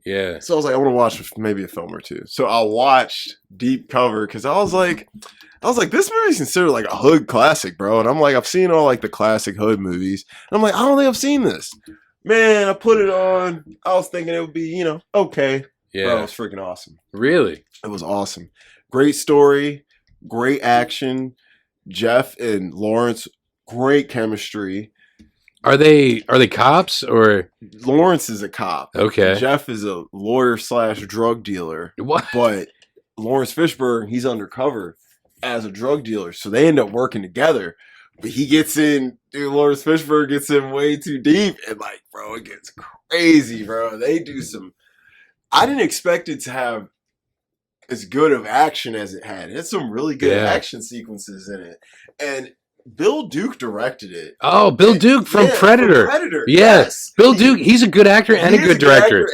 Yeah. So I was like, I want to watch maybe a film or two. So I watched Deep Cover because I was like, this movie's considered like a hood classic, bro. And I'm like, I've seen all like the classic hood movies. And I'm like, I don't think I've seen this. Man, I put it on. I was thinking it would be, okay. Yeah. Bro, it was freaking awesome. Really? It was awesome. Great story, great action. Jeff and Lawrence, great chemistry. Are they cops or? Lawrence is a cop. Okay. Jeff is a lawyer / drug dealer. What? But Lawrence Fishburne, he's undercover as a drug dealer. So they end up working together. But he gets in, Lawrence Fishburne gets in way too deep. And like, bro, it gets crazy, bro. They do some, I didn't expect it to have as good of action as it had. It had some really good action sequences in it. And Bill Duke directed it. Oh, Bill Duke from Predator. Yes. Bill Duke, he's a good actor and a good director.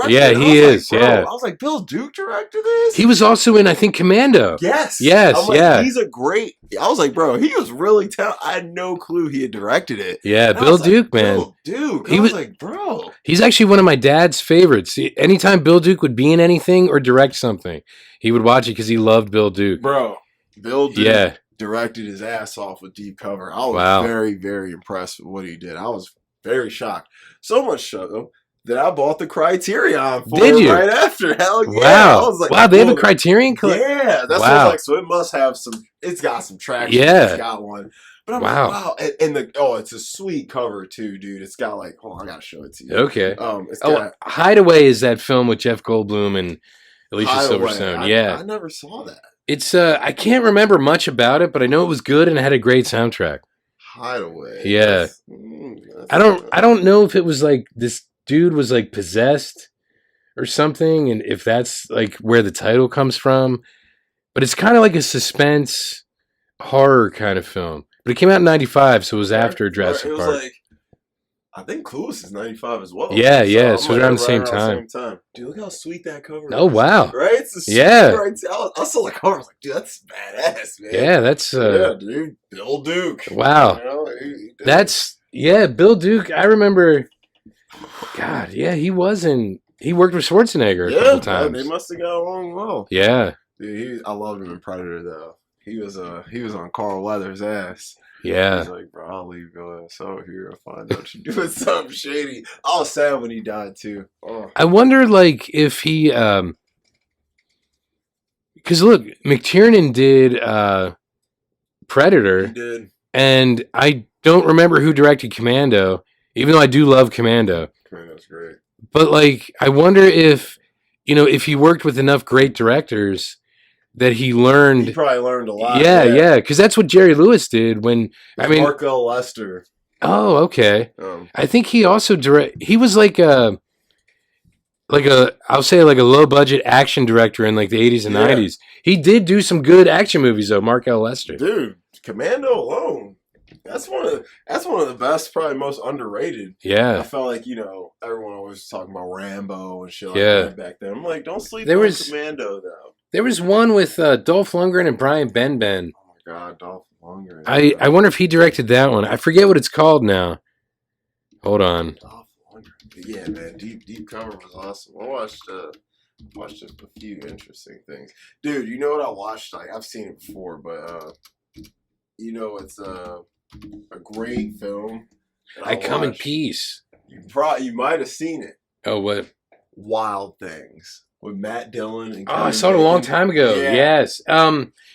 Yeah, he is. Like, yeah. I was like, Bill Duke directed this? He was also in, I think, Commando. Yes. I'm like, he's a great. I was like, bro, he was really talented. I had no clue he had directed it. Yeah, Bill Duke, man. Bill Duke. I was like, bro. He's actually one of my dad's favorites. Anytime Bill Duke would be in anything or direct something, he would watch it because he loved Bill Duke. Bro, Bill Duke. Yeah. Directed his ass off with Deep Cover. I was very, very impressed with what he did. I was very shocked. So much so that I bought the Criterion for it right after. Hell yeah. Wow. I was like, wow, they have a Criterion collection? Yeah. That's what I was like. So it must have some, it's got some traction. Yeah. It's got one. But I'm like, wow. And it's a sweet cover too, dude. It's got like, hold on, I gotta show it to you. Okay. It's got, Hideaway is that film with Jeff Goldblum and Alicia Silverstone. I never saw that. It's I can't remember much about it, but I know it was good and it had a great soundtrack. Hideaway. Yeah. I don't know if it was like this dude was like possessed or something, and if that's like where the title comes from. But it's kind of like a suspense horror kind of film. But it came out in 95, so it was after Jurassic Park. Like, I think Clueless is 95 as well. Yeah, yeah. So around the same time. Dude, look how sweet that cover is. Oh, wow. Right? It's I saw the cover. I was like, dude, that's badass, man. Yeah, that's... yeah, dude. Bill Duke. Wow. Bill Duke. I remember... God, yeah, he worked with Schwarzenegger a couple times. They must have got along well. Yeah. Dude, I loved him in Predator, though. He was on Carl Weathers' ass. Yeah. He's like, bro, I'll leave your ass over here and find out you're doing something shady. I was sad when he died, too. Oh. I wonder, like, if he... Because, look, McTiernan did Predator. He did. And I don't remember who directed Commando, even though I do love Commando. Commando's great. But, like, I wonder if, if he worked with enough great directors... that he learned. He probably learned a lot. Yeah. Because that's what Jerry Lewis did when. Mark L. Lester. Oh, okay. I think he also he was like a I'll say like a low budget action director in like the 80s and 90s. He did do some good action movies though. Mark L. Lester. Dude, Commando alone. That's one of the best, probably most underrated. Yeah. I felt like, everyone always was talking about Rambo and shit like that back then. I'm like, don't sleep on Commando though. There was one with Dolph Lundgren and Brian Benben. Oh my God, Dolph Lundgren. I wonder if he directed that one. I forget what it's called now. Hold on. Dolph Lundgren. Yeah, man, Deep Cover was awesome. I watched just a few interesting things. Dude, you know what I watched? Like, I've seen it before, but it's a great film. I Come in Peace. You might have seen it. Oh, what? Wild Things. With Matt Dillon and I saw it a long time ago. Yeah. Yes.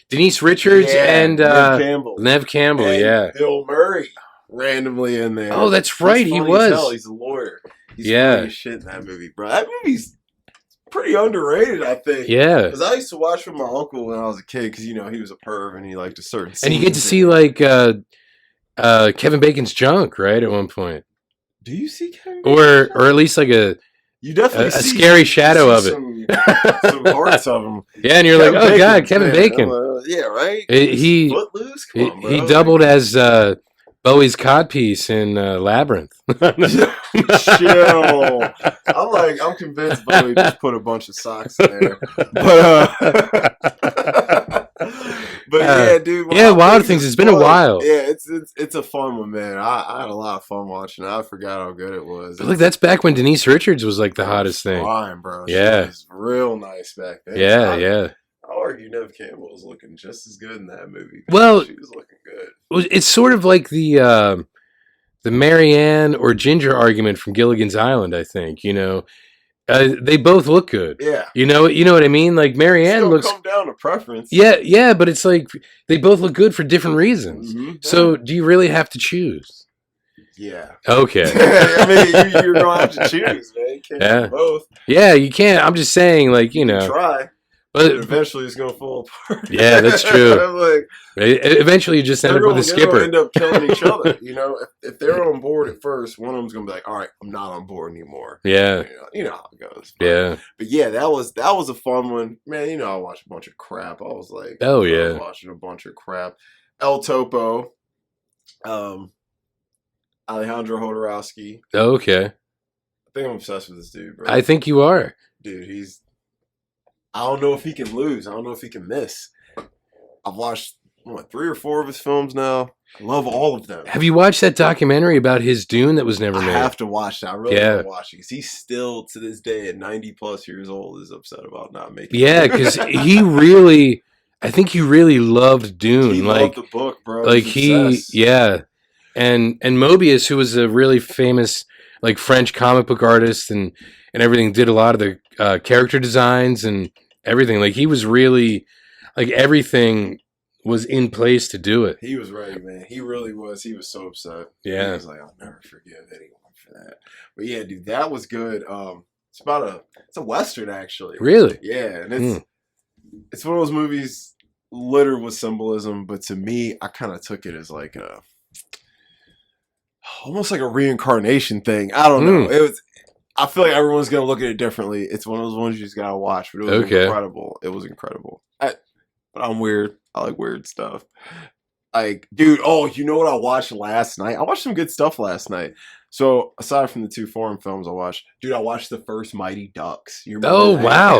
Denise Richards and Nev Campbell, and Bill Murray randomly in there. Oh, that's right. He was. He's a lawyer. He's funny as shit in that movie, bro. That movie's pretty underrated, I think. Yeah. Because I used to watch with my uncle when I was a kid, because, he was a perv and he liked a certain And you get to see, like, Kevin Bacon's junk, right, at one point. Do you see Kevin Bacon's junk? Or at least, like, you definitely a see scary shadow of it. Some parts of him. Yeah, and you're Kevin like, oh, Bacon, God, Kevin Bacon. Yeah, right? He Footloose? Come on, bro. He doubled as Bowie's codpiece in Labyrinth. Chill. I'm convinced Bowie just put a bunch of socks in there. But yeah, dude. Yeah, Wild Things. It's been a while. Yeah, it's a fun one, man. I had a lot of fun watching it. I forgot how good it was. But look, that's back when Denise Richards was like the hottest thing. Fine, bro. Yeah. She was real nice back then. Yeah. I'll argue Nev Campbell was looking just as good in that movie. Well, she was looking good. It's sort of like the Marianne or Ginger argument from Gilligan's Island, I think. They both look good. Yeah. You know what I mean? Like Marianne looks. Come down to preference. Yeah, but it's like they both look good for different reasons. Mm-hmm. So do you really have to choose? Yeah. Okay. I mean, you're gonna have to choose, man. You can't do both. Yeah, you can't. I'm just saying, like, you can try. But eventually it's gonna fall apart. Yeah, that's true. Eventually you just end up with a skipper. They're gonna end up killing each other. If they're on board at first, one of them's gonna be like, "All right, I'm not on board anymore." Yeah, you know how it goes. But yeah, that was a fun one, man. I watched a bunch of crap. I was like, oh yeah, I was watching a bunch of crap. El Topo, Alejandro Jodorowsky. Oh, okay. I think I'm obsessed with this dude, bro. I think you are, dude. I don't know if he can lose. I don't know if he can miss. I've watched 3 or 4 of his films now. I love all of them. Have you watched that documentary about his Dune that was never made? I have to watch that. I really want to watch it because he's still to this day at 90+ years old is upset about not making it. Yeah, because I think he really loved Dune. He loved the book, bro. Like and Mobius, who was a really famous like French comic book artist and everything, did a lot of the character designs and everything. Like he was really like everything was in place to do it. He was ready, man. He really was. He was so upset. Yeah. He was like, I'll never forgive anyone for that. But yeah, dude, that was good. It's a Western actually. Really? Yeah. And it's one of those movies littered with symbolism, but to me, I kind of took it as like almost like a reincarnation thing. I don't know. I feel like everyone's gonna look at it differently. It's one of those ones you just gotta watch. But it was incredible. It was incredible. But I'm weird. I like weird stuff. Like, dude, you know what I watched last night? I watched some good stuff last night. So aside from the 2 foreign films I watched, dude, I watched the first Mighty Ducks. You remember that? Wow.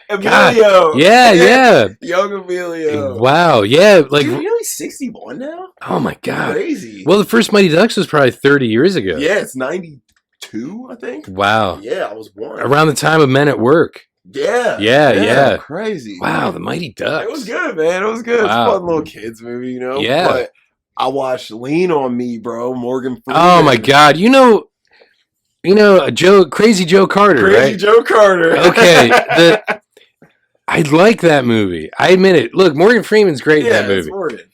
Emilio. God. Yeah. Young Emilio. Wow. Yeah. Like, dude, really 61 now? Oh my God. Crazy. Well, the first Mighty Ducks was probably 30 years ago. Yeah, it's 92, I think. Wow. Yeah, I was born around the time of Men at Work. Yeah. Crazy. Wow, the Mighty Ducks. It was good, man. It was good. Wow. It's a fun little kids movie, Yeah. But I watched Lean on Me, bro. Morgan Freeman. Oh my God. Crazy Joe Carter, Crazy Joe Carter. Okay. I like that movie. I admit it. Look, Morgan Freeman's great in that movie. It's Morgan.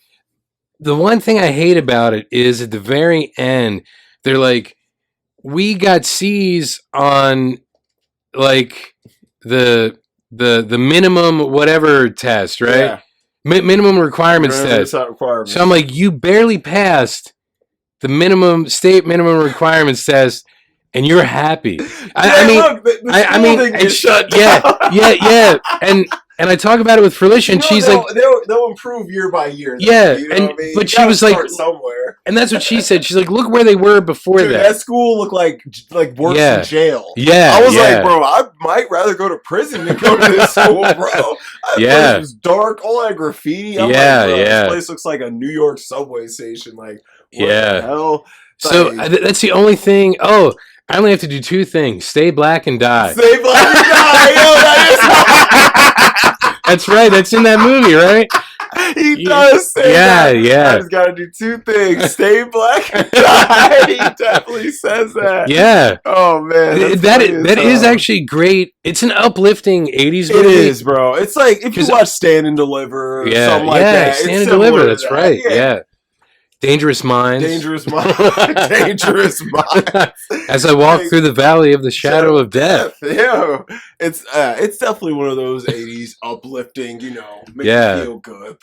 The one thing I hate about it is at the very end, they're like, we got C's on like the minimum whatever test, right? Yeah. Minimum requirements test. So I'm like, you barely passed the state minimum requirements test, and you're happy. I mean, shut down. Yeah. And I talk about it with Felicia, and she's like, they'll improve year by year. Though, yeah, but she was like, somewhere. And that's what she said. She's like, look where they were before that. That school looked like worse than jail. Yeah, I was like, bro, I might rather go to prison than go to this school, bro. It was dark, all that graffiti. I'm like, bro, this place looks like a New York subway station. Like, what the hell? So that's the only thing. Oh, I only have to do 2 things: stay black and die. Stay black and die. Yo, that's right. That's in that movie, right? He does say that. Yeah. I just got to do 2 things: stay black and die. He definitely says that. Yeah. Oh man, that is actually great. It's an uplifting 80s movie. It is, bro. It's like if you watch Stand and Deliver or something like that. Stand and Deliver. That's right. Yeah. Dangerous Minds. Dangerous Minds. Dangerous Minds. As I walk through the valley of the shadow of death. Yeah, it's definitely one of those '80s uplifting, make you feel good.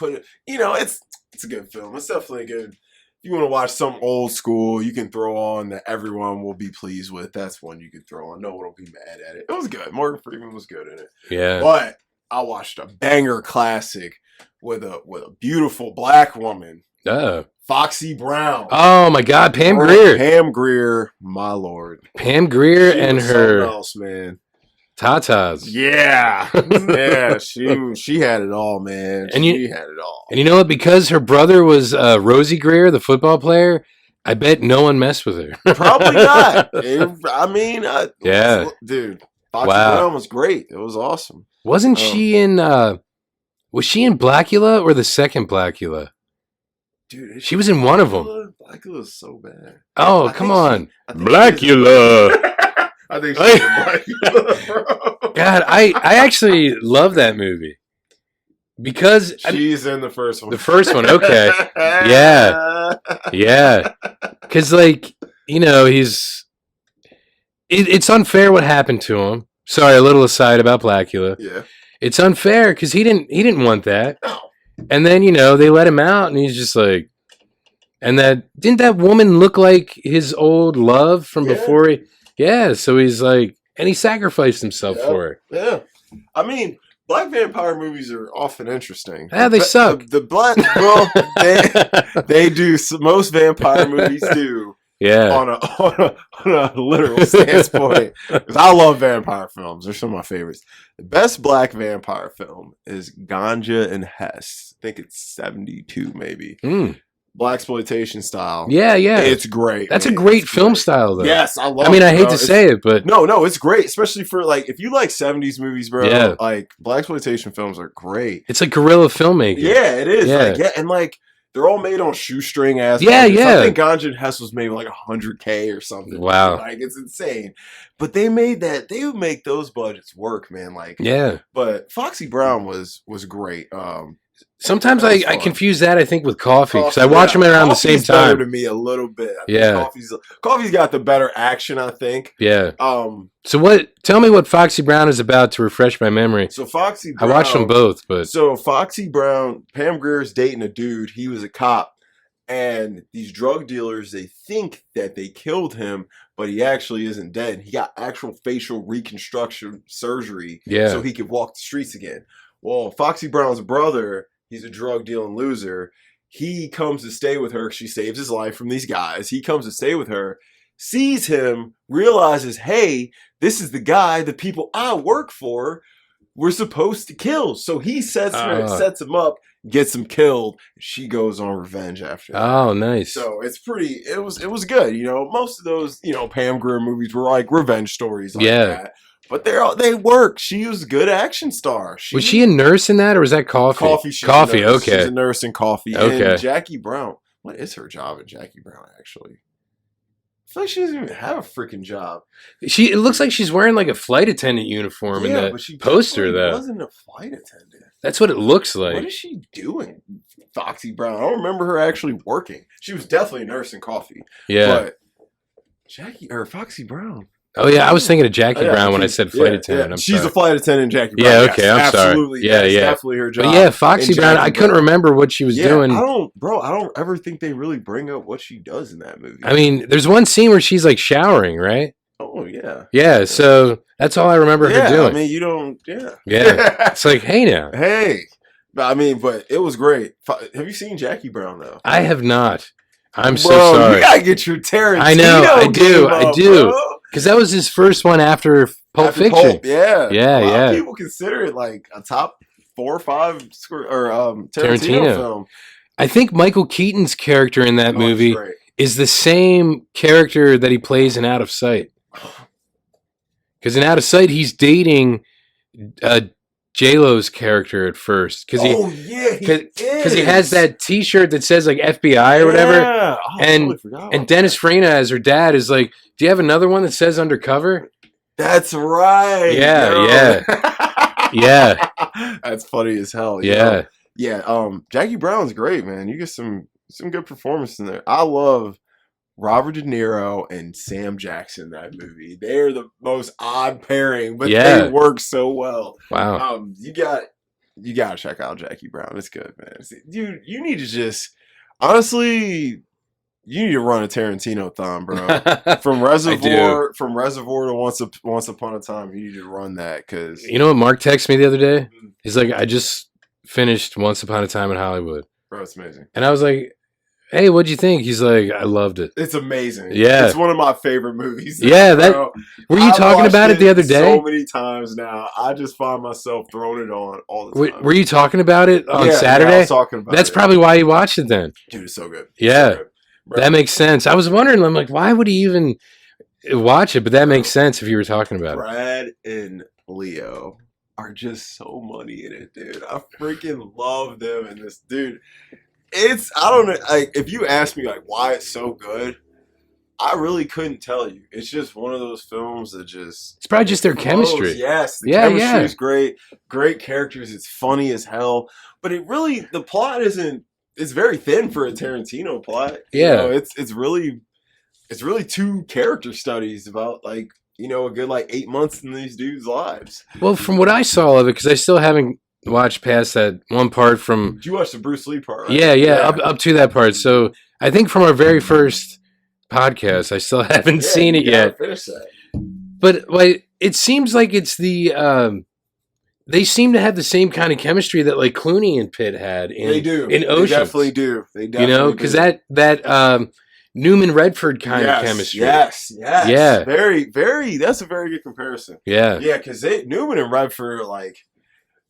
It's a good film. It's definitely good. If you want to watch some old school, you can throw on that everyone will be pleased with. That's one you can throw on. No one will be mad at it. It was good. Morgan Freeman was good in it. Yeah. But I watched a banger classic with a beautiful black woman. Foxy Brown. Oh my God, Pam Grier. Pam Grier, my lord. Pam Grier and her else, man. tatas. Yeah, yeah. She had it all, man. She had it all. And you know what? Because her brother was Rosie Grier, the football player, I bet no one messed with her. Probably not. Dude. Foxy Brown was great. It was awesome. Wasn't she in? Was she in Blackula or the second Blackula? Dude, she was in one of them. Blackula's so bad. Oh, come on, Blackula. I think she's in Blackula, bro. God, I actually love that movie because she's in the first one. The first one, okay, yeah, because it's unfair what happened to him. Sorry, a little aside about Blackula. Yeah, it's unfair because he didn't want that. No. And then, they let him out and he's just like, and didn't that woman look like his old love from before so he's like, and he sacrificed himself for her. Yeah. I mean, black vampire movies are often interesting. Yeah, they suck. They do, most vampire movies do. Yeah. On a literal standpoint. Because I love vampire films. They're some of my favorites. The best black vampire film is Ganja and Hess. I think it's 72 maybe. Blaxploitation style. Yeah. It's great. That's a great film style though. Yes, I love it. I mean, I hate to say it, but No, it's great. Especially for if you like 70s movies, bro. Yeah. Blaxploitation films are great. It's like guerrilla filmmaking. Yeah, it is. And they're all made on shoestring ass. Yeah. I think Ganja and Hess was made like $100K or something. Wow. It's insane. But they made that. They would make those budgets work, man. But Foxy Brown was great. Sometimes I confuse that, I think, with Coffee because I watch them around the same time. Better to me a little bit. Coffee's got the better action, I think. Yeah. So tell me what Foxy Brown is about to refresh my memory. So Foxy Brown, I watched them both, but so Foxy Brown, Pam Grier's dating a dude. He was a cop, and these drug dealers, they think that they killed him, but he actually isn't dead. He got actual facial reconstruction surgery, so he could walk the streets again. Well, Foxy Brown's brother, he's a drug dealing loser. He comes to stay with her. She saves his life from these guys. He comes to stay with her, sees him, realizes, hey, this is the guy the people I work for were supposed to kill. So he sets him up, gets him killed. She goes on revenge after that. Oh, nice. So it was good. Most of those, Pam Grier movies were like revenge stories like that. But they work. She was a good action star. Was she a nurse in that, or was that Coffee? Coffee. Okay. She's a nurse in Coffee. Okay. And Jackie Brown. What is her job in Jackie Brown? Actually, I feel like she doesn't even have a freaking job. It looks like she's wearing like a flight attendant uniform in the poster. Though wasn't a flight attendant. That's what it looks like. What is she doing, Foxy Brown? I don't remember her actually working. She was definitely a nurse in Coffee. Yeah. But Foxy Brown. Oh, yeah, I was thinking of Jackie Brown when I said flight attendant. Yeah. She's a flight attendant, Jackie Brown. Yeah, okay, I'm sorry. Absolutely. Yeah, That's definitely her job. But yeah, Foxy Brown, I couldn't remember what she was doing. I don't ever think they really bring up what she does in that movie. I mean, there's one scene where she's like showering, right? Oh, yeah. Yeah, so that's all I remember her doing. I mean, you don't, yeah. It's like, hey now. Hey. But it was great. Have you seen Jackie Brown, though? I have not. I'm so sorry. You gotta get your Tarantino. I know, I do. Because that was his first one after Pulp Fiction. Pulp, yeah. A lot of people consider it like a top 4 or 5 Tarantino film. I think Michael Keaton's character in that movie is the same character that he plays in Out of Sight. Because in Out of Sight, he's dating J-Lo's character at first. Because he has that T-shirt that says like FBI or whatever. And Dennis Farina as her dad is like, do you have another one that says Undercover? That's right. Yeah. That's funny as hell. Yeah. Yeah. Jackie Brown's great, man. You get some some good performances in there. I love Robert De Niro and Sam Jackson in that movie. They're the most odd pairing, but they work so well. Wow. You gotta check out Jackie Brown. It's good, man. Dude, you need to just honestly, you need to run a Tarantino thon, bro. From Reservoir to Once Upon a Time, you need to run that because you know what Mark texted me the other day? He's like, I just finished Once Upon a Time in Hollywood. Bro, it's amazing. And I was like, hey, what'd you think? He's like, I loved it. It's amazing. Yeah. It's one of my favorite movies. Yeah. Were you talking about it the other day? So many times now. I just find myself throwing it on all the time. Were you talking about it on Saturday? Yeah, I was talking about That's it. probably why you watched it then. Dude, it's so good. Yeah. So good. That makes sense. I was wondering, I'm like, why would he even watch it? But that makes sense if you were talking about it. Brad and Leo are just so money in it, dude. I freaking love them in this, dude. I don't know, like, if you ask me like why it's so good, I really couldn't tell you. It's just one of those films that it's probably just their chemistry. Yes, the chemistry is great characters. It's funny as hell, but the plot isn't. It's very thin for a Tarantino plot. Yeah, it's really two character studies about like a good like 8 months in these dudes' lives. Well, from what I saw of it, because I still haven't watched past that one part from. Did you watch the Bruce Lee part? Right? Yeah, up to that part. So I think from our very first podcast, I still haven't seen it yet. Finish that. But like, it seems like it's the. They seem to have the same kind of chemistry that like Clooney and Pitt had. They do. In Oceans. They definitely do. Because that Newman Redford kind of chemistry. Yes. Yeah. Very, very. That's a very good comparison. Yeah. Yeah, because Newman and Redford like.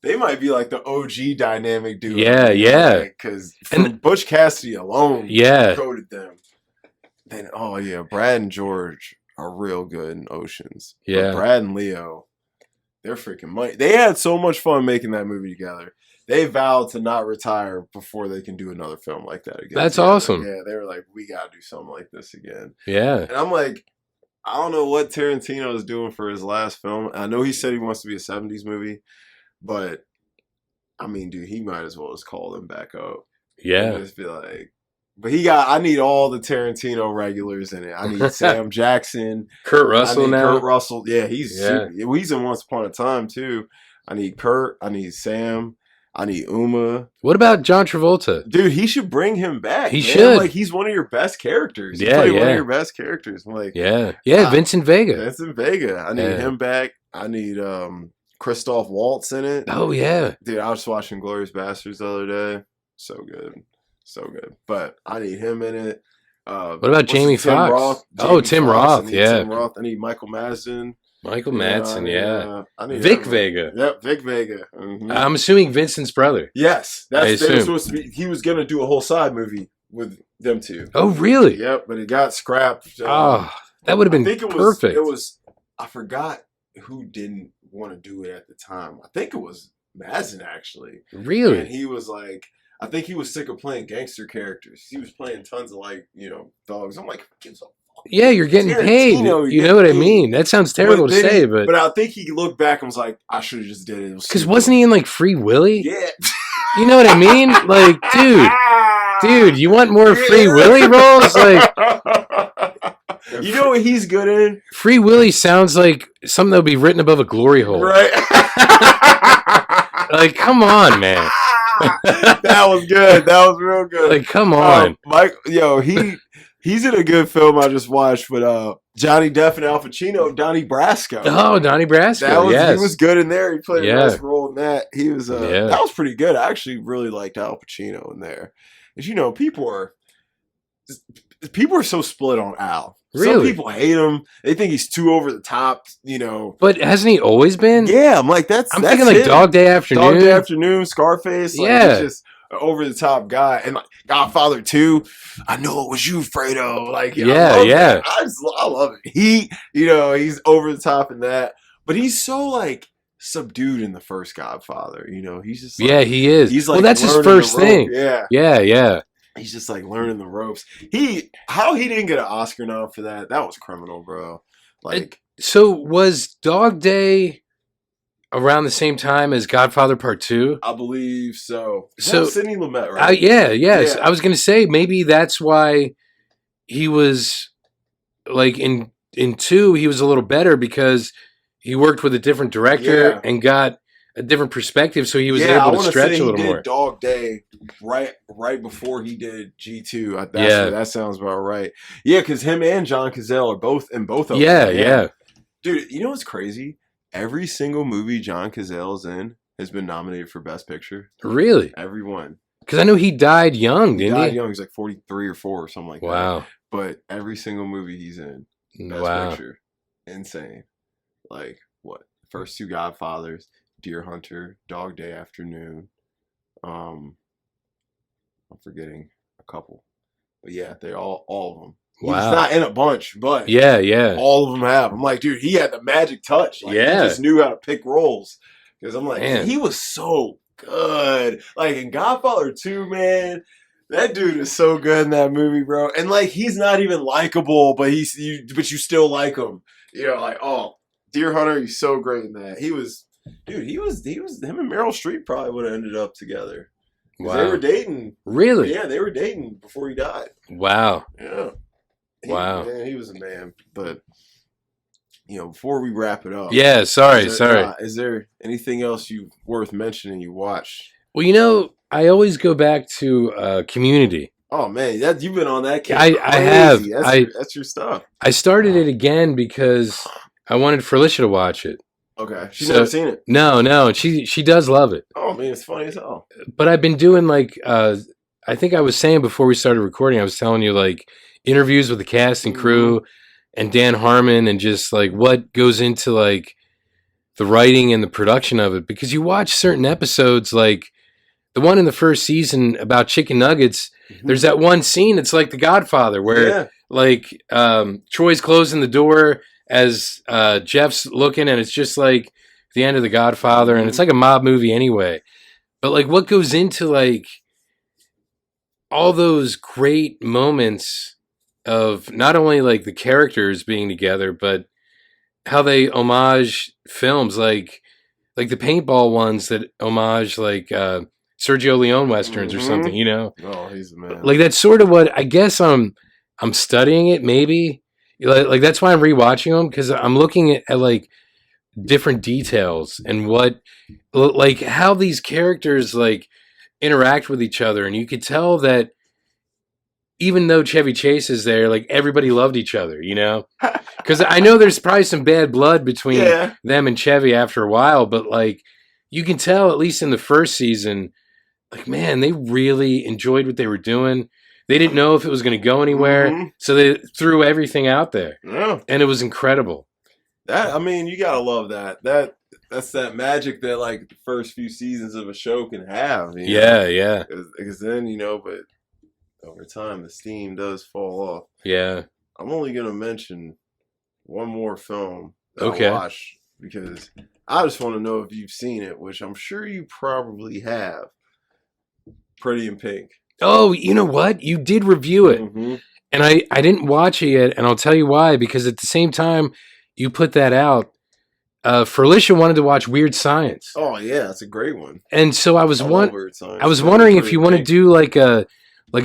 They might be like the OG dynamic duo. Yeah. Because Butch Cassidy alone coded them. Then, Brad and George are real good in Oceans. Yeah. But Brad and Leo, they're freaking money. They had so much fun making that movie together. They vowed to not retire before they can do another film like that again. That's awesome. Yeah, they were like, we got to do something like this again. Yeah. And I'm like, I don't know what Tarantino is doing for his last film. I know he said he wants to be a 70s movie. But I mean, dude, he might as well just call them back up. Yeah. And just be like, but I need all the Tarantino regulars in it. I need Sam Jackson, Kurt Russell now. Kurt Russell, yeah, he's in Once Upon a Time too. I need Kurt. I need Sam. I need Uma. What about John Travolta? Dude, he should bring him back. He should. Like, he's one of your best characters. One of your best characters. I'm like, Vincent Vega. Vincent Vega. I need him back. I need Christoph Waltz in it. Oh, yeah. Dude, I was watching Glorious Bastards the other day. So good. But I need him in it. What about Jamie Foxx? Tim Roth, yeah. Tim Roth. I need Michael Madsen. Michael Madsen, yeah. I need Vic Vega. Yep, Vic Vega. Mm-hmm. I'm assuming Vincent's brother. Yes. They were supposed to be, he was going to do a whole side movie with them two. Oh, really? Yep, but it got scrapped. That would have been perfect. I forgot who didn't want to do it at the time. I think it was Madsen, actually. Really? And he was like, I think he was sick of playing gangster characters. He was playing tons of thugs. I'm like, who gives a fuck? Yeah, you're getting paid. You know what I mean? That sounds terrible to say, but I think he looked back and was like, I should have just did it. Because wasn't he in like Free Willy? Yeah. You know what I mean? Like, dude, you want more Free Willy roles? Like, you know what he's good in? Free Willy sounds like something that would be written above a glory hole. Right. Like, come on, man. That was good. That was real good. Like, come on. Mike, he's in a good film I just watched with Johnny Depp and Al Pacino, Donnie Brasco. Oh, Donnie Brasco, He was good in there. He played a nice role in that. He was that was pretty good. I actually really liked Al Pacino in there. Because, people are so split on Al. Really? Some people hate him. They think he's too over the top, But hasn't he always been? Yeah, I'm like, I'm thinking like Dog Day Afternoon. Dog Day Afternoon, Scarface. He's just an over the top guy. And like Godfather 2, I know it was you, Fredo. Like, I love it. He's over the top in that. But he's so like subdued in the first Godfather. He's just like, he is. He's like, that's his first thing. Yeah. He's just like learning the ropes. How he didn't get an Oscar nom for that was criminal, bro. Like, so was Dog Day around the same time as Godfather Part 2? I believe so. So Sidney Lumet, right? yes. Yeah. I was going to say maybe that's why he was like in 2 he was a little better because he worked with a different director and got a different perspective, so he was able to stretch a little more. Dog Day right before he did G2. That sounds about right. Yeah, because him and John Cazale are both in both of them. Yeah. Dude, you know what's crazy? Every single movie John Cazale's in has been nominated for Best Picture. Really? Every one. Because I know he died young, didn't he? He died young. He's like 43 or 4 or something like that. Wow. But every single movie he's in, Best Picture. Insane. Like, what? First 2 Godfathers, Deer Hunter, Dog Day Afternoon. I'm forgetting a couple. But yeah, they all of them. Wow. He's not in a bunch, but yeah, all of them have. I'm like, dude, he had the magic touch. Like, he just knew how to pick roles. Because I'm like, man, he was so good. Like, in Godfather 2, man, that dude is so good in that movie, bro. And like, he's not even likable, but you still like him. You know, like, oh, Deer Hunter, he's so great in that. He was him and Meryl Streep probably would have ended up together. Wow. They were dating. Really? Yeah, they were dating before he died. Wow. Yeah. Wow. Man, he was a man. But, you know, before we wrap it up. Yeah, sorry. Is there anything else worth mentioning you watched? Well, you know, I always go back to Community. Oh, man, you've been on that kick. I have. That's your stuff. I started it again because I wanted Felicia to watch it. Okay. She's never seen it. No. She does love it. Oh, man, it's funny as hell. But I've been doing like, I think I was saying before we started recording, I was telling you like interviews with the cast and crew and Dan Harmon and just like what goes into like the writing and the production of it. Because you watch certain episodes like the one in the first season about chicken nuggets, there's that one scene, it's like The Godfather where like Troy's closing the door as Jeff's looking, and it's just like the end of The Godfather, and it's like a mob movie anyway. But like what goes into like all those great moments of not only like the characters being together, but how they homage films like the paintball ones that homage like Sergio Leone westerns or something, you know? Oh, he's the man. Like that's sort of what I guess I'm studying it maybe. Like that's why I'm rewatching them, because I'm looking at like different details and what like how these characters like interact with each other, and you could tell that even though Chevy Chase is there, like everybody loved each other, you know? Because I know there's probably some bad blood between them and Chevy after a while, but like you can tell at least in the first season, like man, they really enjoyed what they were doing. They didn't know if it was going to go anywhere, so they threw everything out there. Yeah. And it was incredible. I mean, you gotta love that. That's that magic that like the first few seasons of a show can have. You know? Yeah. Because then, you know, but over time the steam does fall off. Yeah. I'm only gonna mention one more film that I watched because I just want to know if you've seen it, which I'm sure you probably have. Pretty in Pink. Oh, you know what? You did review it. And I didn't watch it yet, and I'll tell you why. Because at the same time you put that out, Felicia wanted to watch Weird Science. Oh, yeah. That's a great one. And so I was wondering if you want to do like a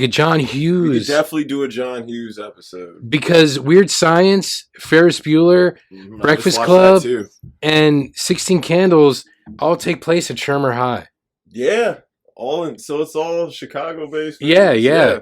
John Hughes. We could definitely do a John Hughes episode. Because Weird Science, Ferris Bueller, Breakfast Club, and 16 Candles all take place at Shermer High. Yeah. So it's all Chicago-based. Yeah.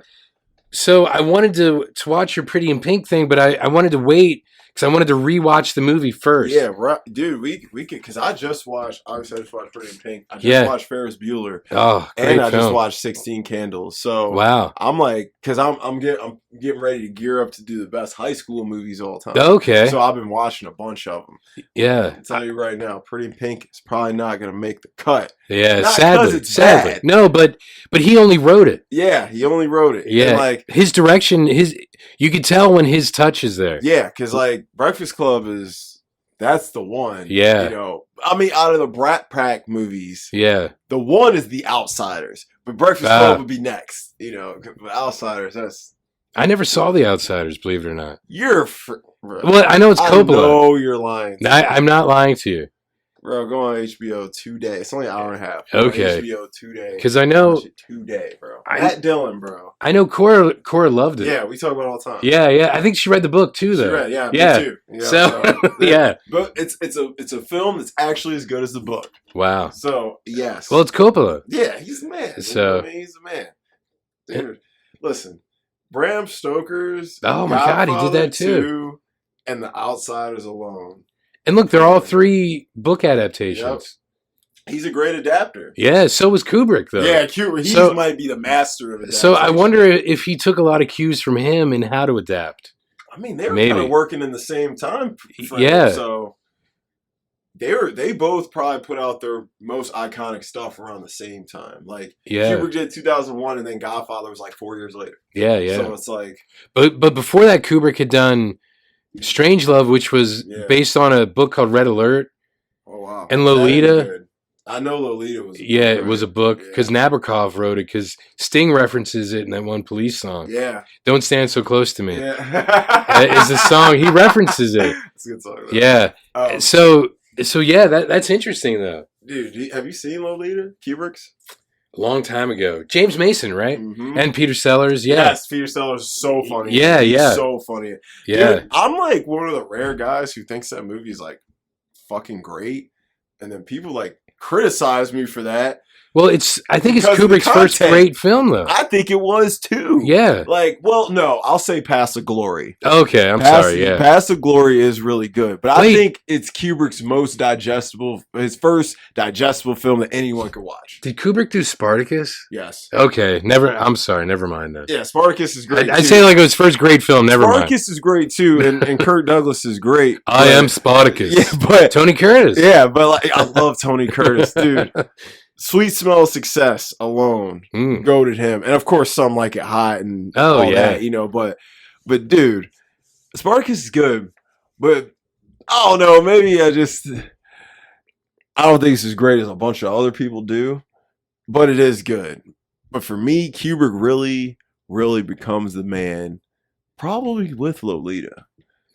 So I wanted to watch your Pretty in Pink thing, but I wanted to wait because I wanted to rewatch the movie first. Yeah, right. Dude, we could, because I just watched Pretty in Pink. I just watched Ferris Bueller. Oh, great And I film. just watched 16 Candles. So wow. I'm like, because I'm getting ready to gear up to do the best high school movies of all time. Okay. So I've been watching a bunch of them. Yeah. I'll tell you right now, Pretty in Pink is probably not going to make the cut. Yeah, not sadly. It's sadly. Bad. No, but he only wrote it. Yeah, he only wrote it. Yeah. And like his direction, you could tell when his touch is there. Yeah, because like Breakfast Club that's the one. Yeah. You know, I mean, out of the Brat Pack movies, yeah, the one is The Outsiders, but Breakfast Club would be next. You know, Outsiders. I never saw The Outsiders, believe it or not. You're well, I know it's Coppola. I know you're lying. I'm not lying to you. Bro, go on HBO today. It's only an hour and a half. Go Okay. on HBO today. Because I know Watch it today, bro. Matt Dillon, bro. I know Cora loved it. Yeah, we talk about it all the time. Yeah. I think she read the book too, though. She read, yeah, me too. Yeah, so yeah. But it's a film that's actually as good as the book. Wow. So yes. Well, it's Coppola. Yeah, he's the man. So I mean, he's the man. Dude, listen, Bram Stoker's oh my God, he did that too. 2 and The Outsiders alone. And look, they're all 3 book adaptations. Yep. He's a great adapter. Yeah, so was Kubrick, though. Yeah, Kubrick. He might be the master of adaptation. So I wonder if he took a lot of cues from him and how to adapt. I mean, they were kind of working in the same time frame. Yeah. So they both probably put out their most iconic stuff around the same time. Like Kubrick did 2001, and then Godfather was like 4 years later. Yeah. So it's like, but before that, Kubrick had done Strangelove, which was based on a book called Red Alert. Oh wow! And Lolita. I know Lolita was. It was a book because Nabokov wrote it. Because Sting references it in that one Police song. Yeah. Don't Stand So Close to Me. Yeah. Is the song he references it. It's a good song. Though. Yeah. So yeah, that's interesting though. Dude, have you seen Lolita? Kubrick's? A long time ago. James Mason, right? Mm-hmm. And Peter Sellers, Yes, Peter Sellers is so funny. Yeah. He's so funny. Yeah. Dude, I'm like one of the rare guys who thinks that movie is like fucking great. And then people like criticize me for that. Well, I think it's Kubrick's first great film, though. I think it was too. Yeah. Like, well, no, I'll say Pass the Glory. Okay, I'm sorry. Yeah. Pass the Glory is really good, but I think it's Kubrick's his first digestible film that anyone could watch. Did Kubrick do Spartacus? Yes. Okay, I'm sorry, never mind then. Yeah, Spartacus is great. I'd say like it was first great film. Never mind. Spartacus is great too, and Kirk Douglas is great. I am Spartacus. Yeah, but Tony Curtis. Yeah, but like I love Tony Curtis, dude. Sweet Smell of Success alone goated him, and of course some like it hot and all that, you know. But dude, Spartacus is good, but I don't know. Maybe I don't think it's as great as a bunch of other people do, but it is good. But for me, Kubrick really becomes the man, probably with Lolita.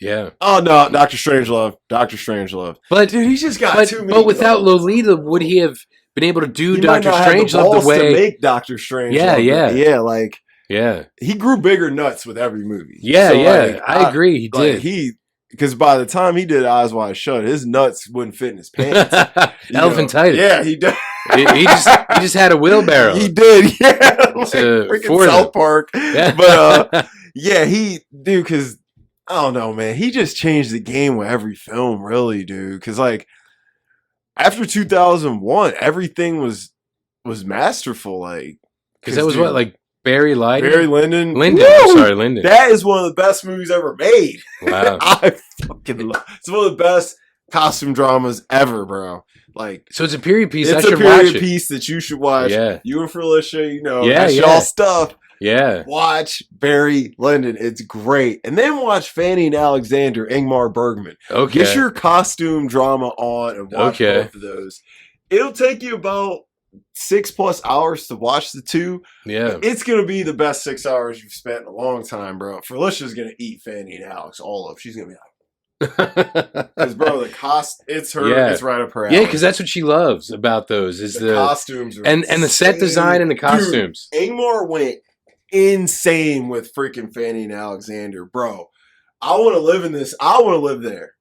Yeah. Oh no, Dr. Strangelove. But dude, he's just got too many. But without Lolita, would he have been able to do Doctor Strangelove the way to make Doctor Strangelove? Yeah. He grew bigger nuts with every movie. Yeah, so like, I agree. He did. Because by the time he did Eyes Wide Shut, his nuts wouldn't fit in his pants. Elephantitis. Yeah, he did. he just had a wheelbarrow. He did. Yeah, like freaking South Park. Yeah. But because I don't know, man. He just changed the game with every film, really, dude. Because like. After 2001, everything was masterful. Like, because that was what, like Barry Lyndon? Barry Lyndon. Lyndon. That is one of the best movies ever made. Wow. I fucking love. It's one of the best costume dramas ever, bro. Like, so it's a period piece. It's a period piece that you should watch. Yeah. You and Felicia, that's y'all stuff. Yeah. Watch Barry Lyndon. It's great. And then watch Fanny and Alexander, Ingmar Bergman. Okay. Get your costume drama on and watch both of those. It'll take you about 6+ hours to watch the two. Yeah. It's going to be the best 6 hours you've spent in a long time, bro. Felicia's going to eat Fanny and Alex all up. She's going to be like, because bro, it's her. Yeah. It's right up her alley. Yeah, because that's what she loves about those is the costumes and the set design and the costumes. Dude, Ingmar went insane with freaking Fanny and Alexander, bro. I want to live in this. I want to live there.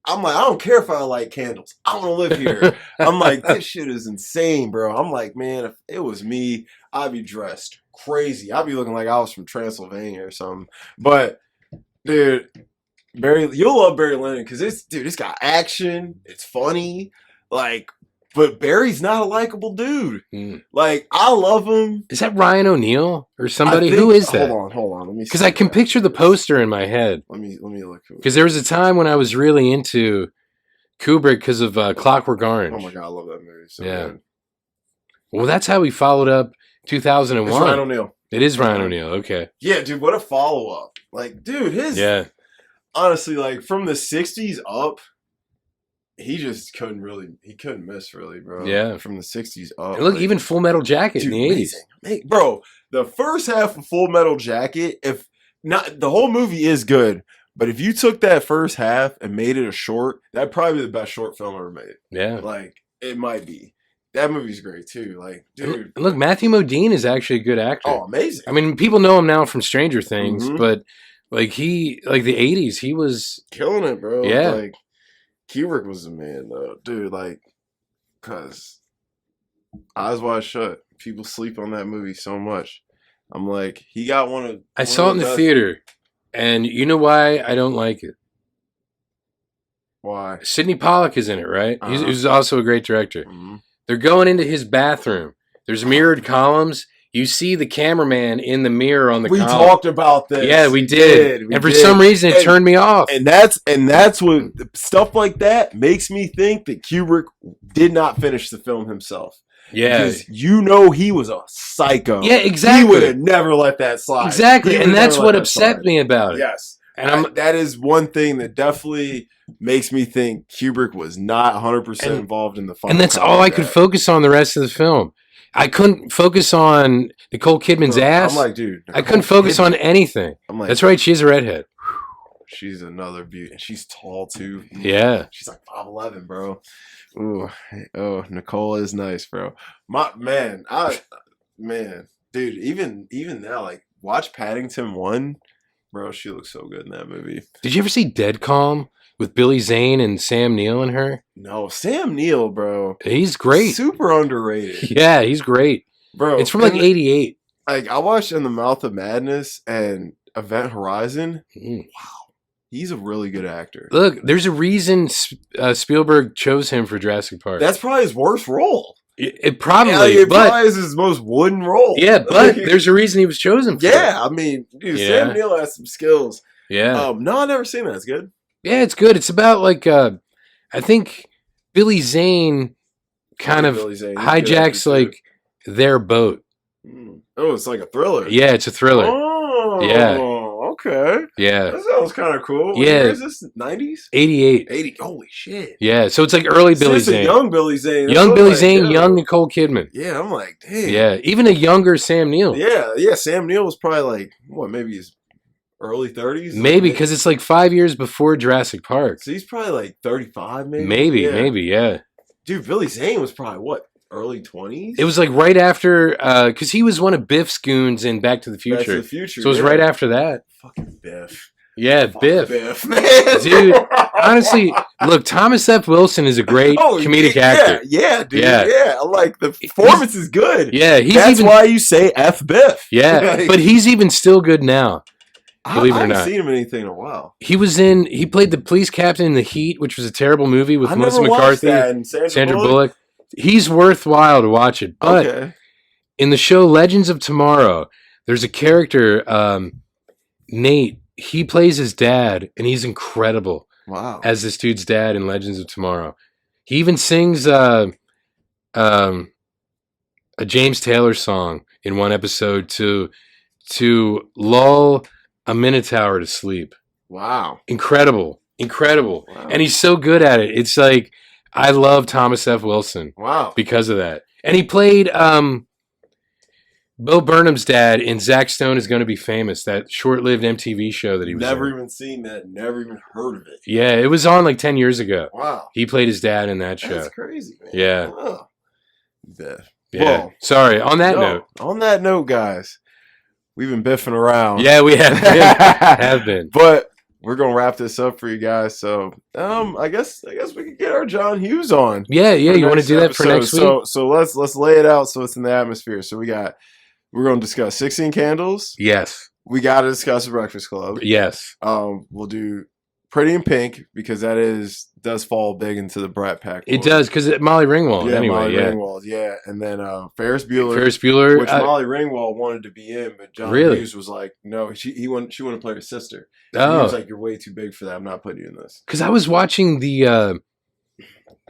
I'm like, I don't care if I light candles. I want to live here. I'm like, this shit is insane, bro. I'm like, man, if it was me, I'd be dressed crazy. I'd be looking like I was from Transylvania or something. But dude, you'll love Barry Lyndon because it's got action. It's funny, like. But Barry's not a likable dude. Like, I love him. Is that Ryan O'Neal or somebody? Who is that? Hold on. Let me. Because I can picture the poster in my head. Let me look. Because there was a time when I was really into Kubrick because of Clockwork Orange. Oh my god, I love that movie. So yeah. Good. Well, that's how we followed up 2001. It's Ryan O'Neal. It is Ryan O'Neal. Okay. Yeah, dude. What a follow up. Like, dude, honestly, like from the 60s up. He just couldn't miss, really, bro. Yeah. From the 60s up. And look, even Full Metal Jacket in the 80s. Bro, the first half of Full Metal Jacket, if not, the whole movie is good, But if you took that first half and made it a short, that'd probably be the best short film ever made. Yeah. Like, it might be. That movie's great, too. Like, dude. And look, Matthew Modine is actually a good actor. Oh, amazing. I mean, people know him now from Stranger Things, Mhm. but like the 80s, he was killing it, bro. Yeah. Like, Kubrick was the man, though. Dude, like, because Eyes Wide Shut, people sleep on that movie so much. I'm like, he got one of. I saw it in the theater, and you know why I don't like it? Why? Sidney Pollack is in it, right? He's also a great director. Mhm. They're going into his bathroom. There's mirrored columns. You see the cameraman in the mirror on the We column. talked about this. Yeah, we did. We and for did. some reason, it turned me off. And that's what stuff like that makes me think that Kubrick did not finish the film himself. Yeah. Because you know he was a psycho. Yeah, exactly. He would have never let that slide. Exactly. He And would've that's never what let that upset slide. me about it. Yes. And that is one thing that definitely makes me think Kubrick was not 100% involved in the final. And that's all I could focus on the rest of the film. I couldn't focus on Nicole Kidman's ass. I'm like, dude. I couldn't focus on anything. I'm like, that's right. She's a redhead. She's another beauty. And she's tall, too. Yeah. She's like 5'11", bro. Ooh. Oh, Nicole is nice, bro. Dude, even now, like, watch Paddington 1. Bro, she looks so good in that movie. Did you ever see Dead Calm with Billy Zane and Sam Neill and her? No, Sam Neill, bro. He's great. Super underrated. Yeah, he's great. Bro. It's from like 88. Like, I watched In the Mouth of Madness and Event Horizon. Mm. Wow. He's a really good actor. Look, there's a reason Spielberg chose him for Jurassic Park. That's probably his worst role. It probably, it but probably is his most wooden role. Yeah, but there's a reason he was chosen for it. I mean, dude, Sam Neill has some skills. Yeah. No, I've never seen that. It's good. Yeah, it's good. It's about like I think Billy Zane kind of hijacks like their boat. Oh, it's like a thriller. Yeah, it's a thriller. Oh, yeah. Okay. Yeah. That sounds kind of cool. Yeah. Where is this? 90s? 88. 80. Holy shit. Yeah, so it's like early Billy Zane. Young Billy Zane. Young Billy Zane, young Nicole Kidman. Yeah, I'm like, damn. Yeah, even a younger Sam Neill. Yeah. Sam Neill was probably like, maybe his early 30s? Maybe, because it's like 5 years before Jurassic Park. So he's probably like 35, maybe? Maybe, yeah. Dude, Billy Zane was probably, what, early 20s? It was like right after, because he was one of Biff's goons in Back to the Future. Back to the Future, so it was right after that. Fucking Biff. Yeah, Biff. Biff, man. Dude, honestly, look, Thomas F. Wilson is a great comedic actor. Yeah, dude. Yeah. Like, the performance is good. Yeah, that's why you say F Biff. Yeah, but he's even still good now. Believe it or not. I haven't seen him in anything in a while. He played the police captain in The Heat, which was a terrible movie with Melissa McCarthy and Sandra Bullock. He's worthwhile to watch it. But in the show Legends of Tomorrow, there's a character, Nate. He plays his dad, and he's incredible. Wow. As this dude's dad in Legends of Tomorrow. He even sings a James Taylor song in one episode to lull a Minotaur to sleep. Wow. Incredible. Wow. And he's so good at it. It's like, I love Thomas F. Wilson. Wow. Because of that. And he played Bo Burnham's dad in Zack Stone Is Going to Be Famous, that short-lived MTV show that he was Never in. even seen that. Never even heard of it. Yeah, it was on like 10 years ago. Wow. He played his dad in that show. That's crazy, man. Yeah. Oh. Yeah. Well, sorry. On that note. On that note, guys, we've been biffing around. Yeah, we have been. But we're gonna wrap this up for you guys. So, I guess we could get our John Hughes on. Yeah. You want to do that for next week? So let's lay it out so it's in the atmosphere. So we're gonna discuss 16 Candles. Yes. We gotta discuss The Breakfast Club. Yes. We'll do Pretty in Pink because that does fall big into the Brat Pack. It does because Molly Ringwald. Yeah, anyway, Molly Ringwald. Yeah, and then Ferris Bueller. Which Molly Ringwald wanted to be in, but John Hughes was like, no, she wanted to play her sister. He was like, you're way too big for that. I'm not putting you in this. Because I was watching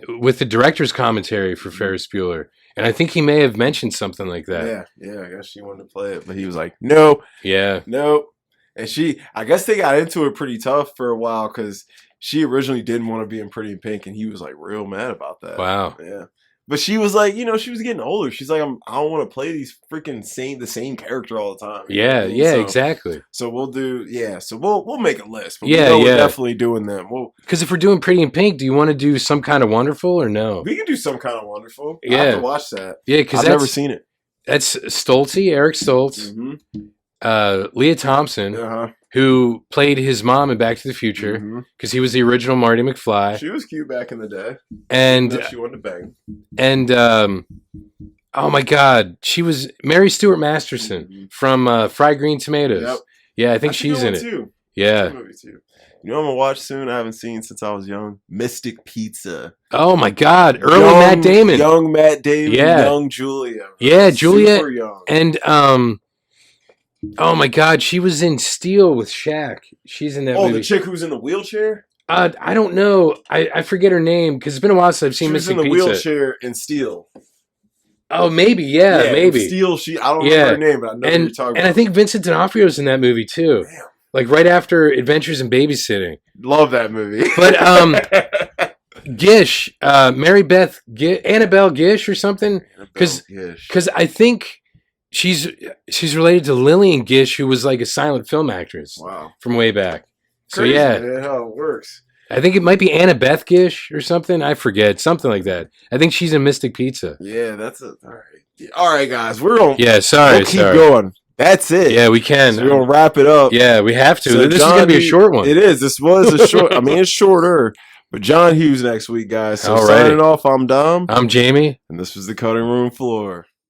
with the director's commentary for Ferris Bueller, and I think he may have mentioned something like that. Yeah. I guess she wanted to play it, but he was like, no. Yeah. No. And I guess they got into it pretty tough for a while because she originally didn't want to be in Pretty in Pink, and he was like real mad about that. Wow. Yeah. But she was like, she was getting older. She's like, I don't want to play these freaking the same character all the time. Yeah, exactly. So we'll do, so we'll make a list. But we're definitely doing them. Because if we're doing Pretty in Pink, do you want to do Some Kind of Wonderful or no? We can do Some Kind of Wonderful. Yeah. I have to watch that. Yeah, because I've never seen it. That's Stolte, Eric Stoltz, Leah Thompson, who played his mom in Back to the Future, because he was the original Marty McFly. She was cute back in the day. And she wanted to bang. And oh my God, she was Mary Stuart Masterson from Fried Green Tomatoes. Yep. Yeah, I think she's in it. Too. Yeah. You know what I'm gonna watch soon? I haven't seen since I was young. Mystic Pizza. Oh my God, early Matt Damon. Young Matt Damon. Yeah. Young Julia. Yeah, Julia. Super young. And oh my God, she was in Steel with Shaq. She's in that movie. Oh, the chick who's in the wheelchair? I don't know. I forget her name because it's been a while since I've seen Mystic Pizza. She was in the wheelchair in Steel. Oh, maybe, yeah, maybe. Steel, I don't remember her name, but I know what you're talking about. And I think Vincent D'Onofrio's in that movie too. Damn. Like right after Adventures in Babysitting. Love that movie. But Gish, Annabelle Gish or something, because I think she's related to Lillian Gish, who was like a silent film actress. Wow. From way back. So Crazy, yeah, man, how it works. I think it might be Annabeth Gish or something. I forget, something like that. I think she's in Mystic Pizza. Yeah, that's all right. All right, guys, we're on. Yeah, sorry. We'll keep going. That's it. Yeah, we can. So we're gonna wrap it up. Yeah, we have to. So this is gonna be a short one. It is. This was a short. I mean, it's shorter. But John Hughes next week, guys. So signing off. I'm Dom. I'm Jamie, and this was the Cutting Room Floor.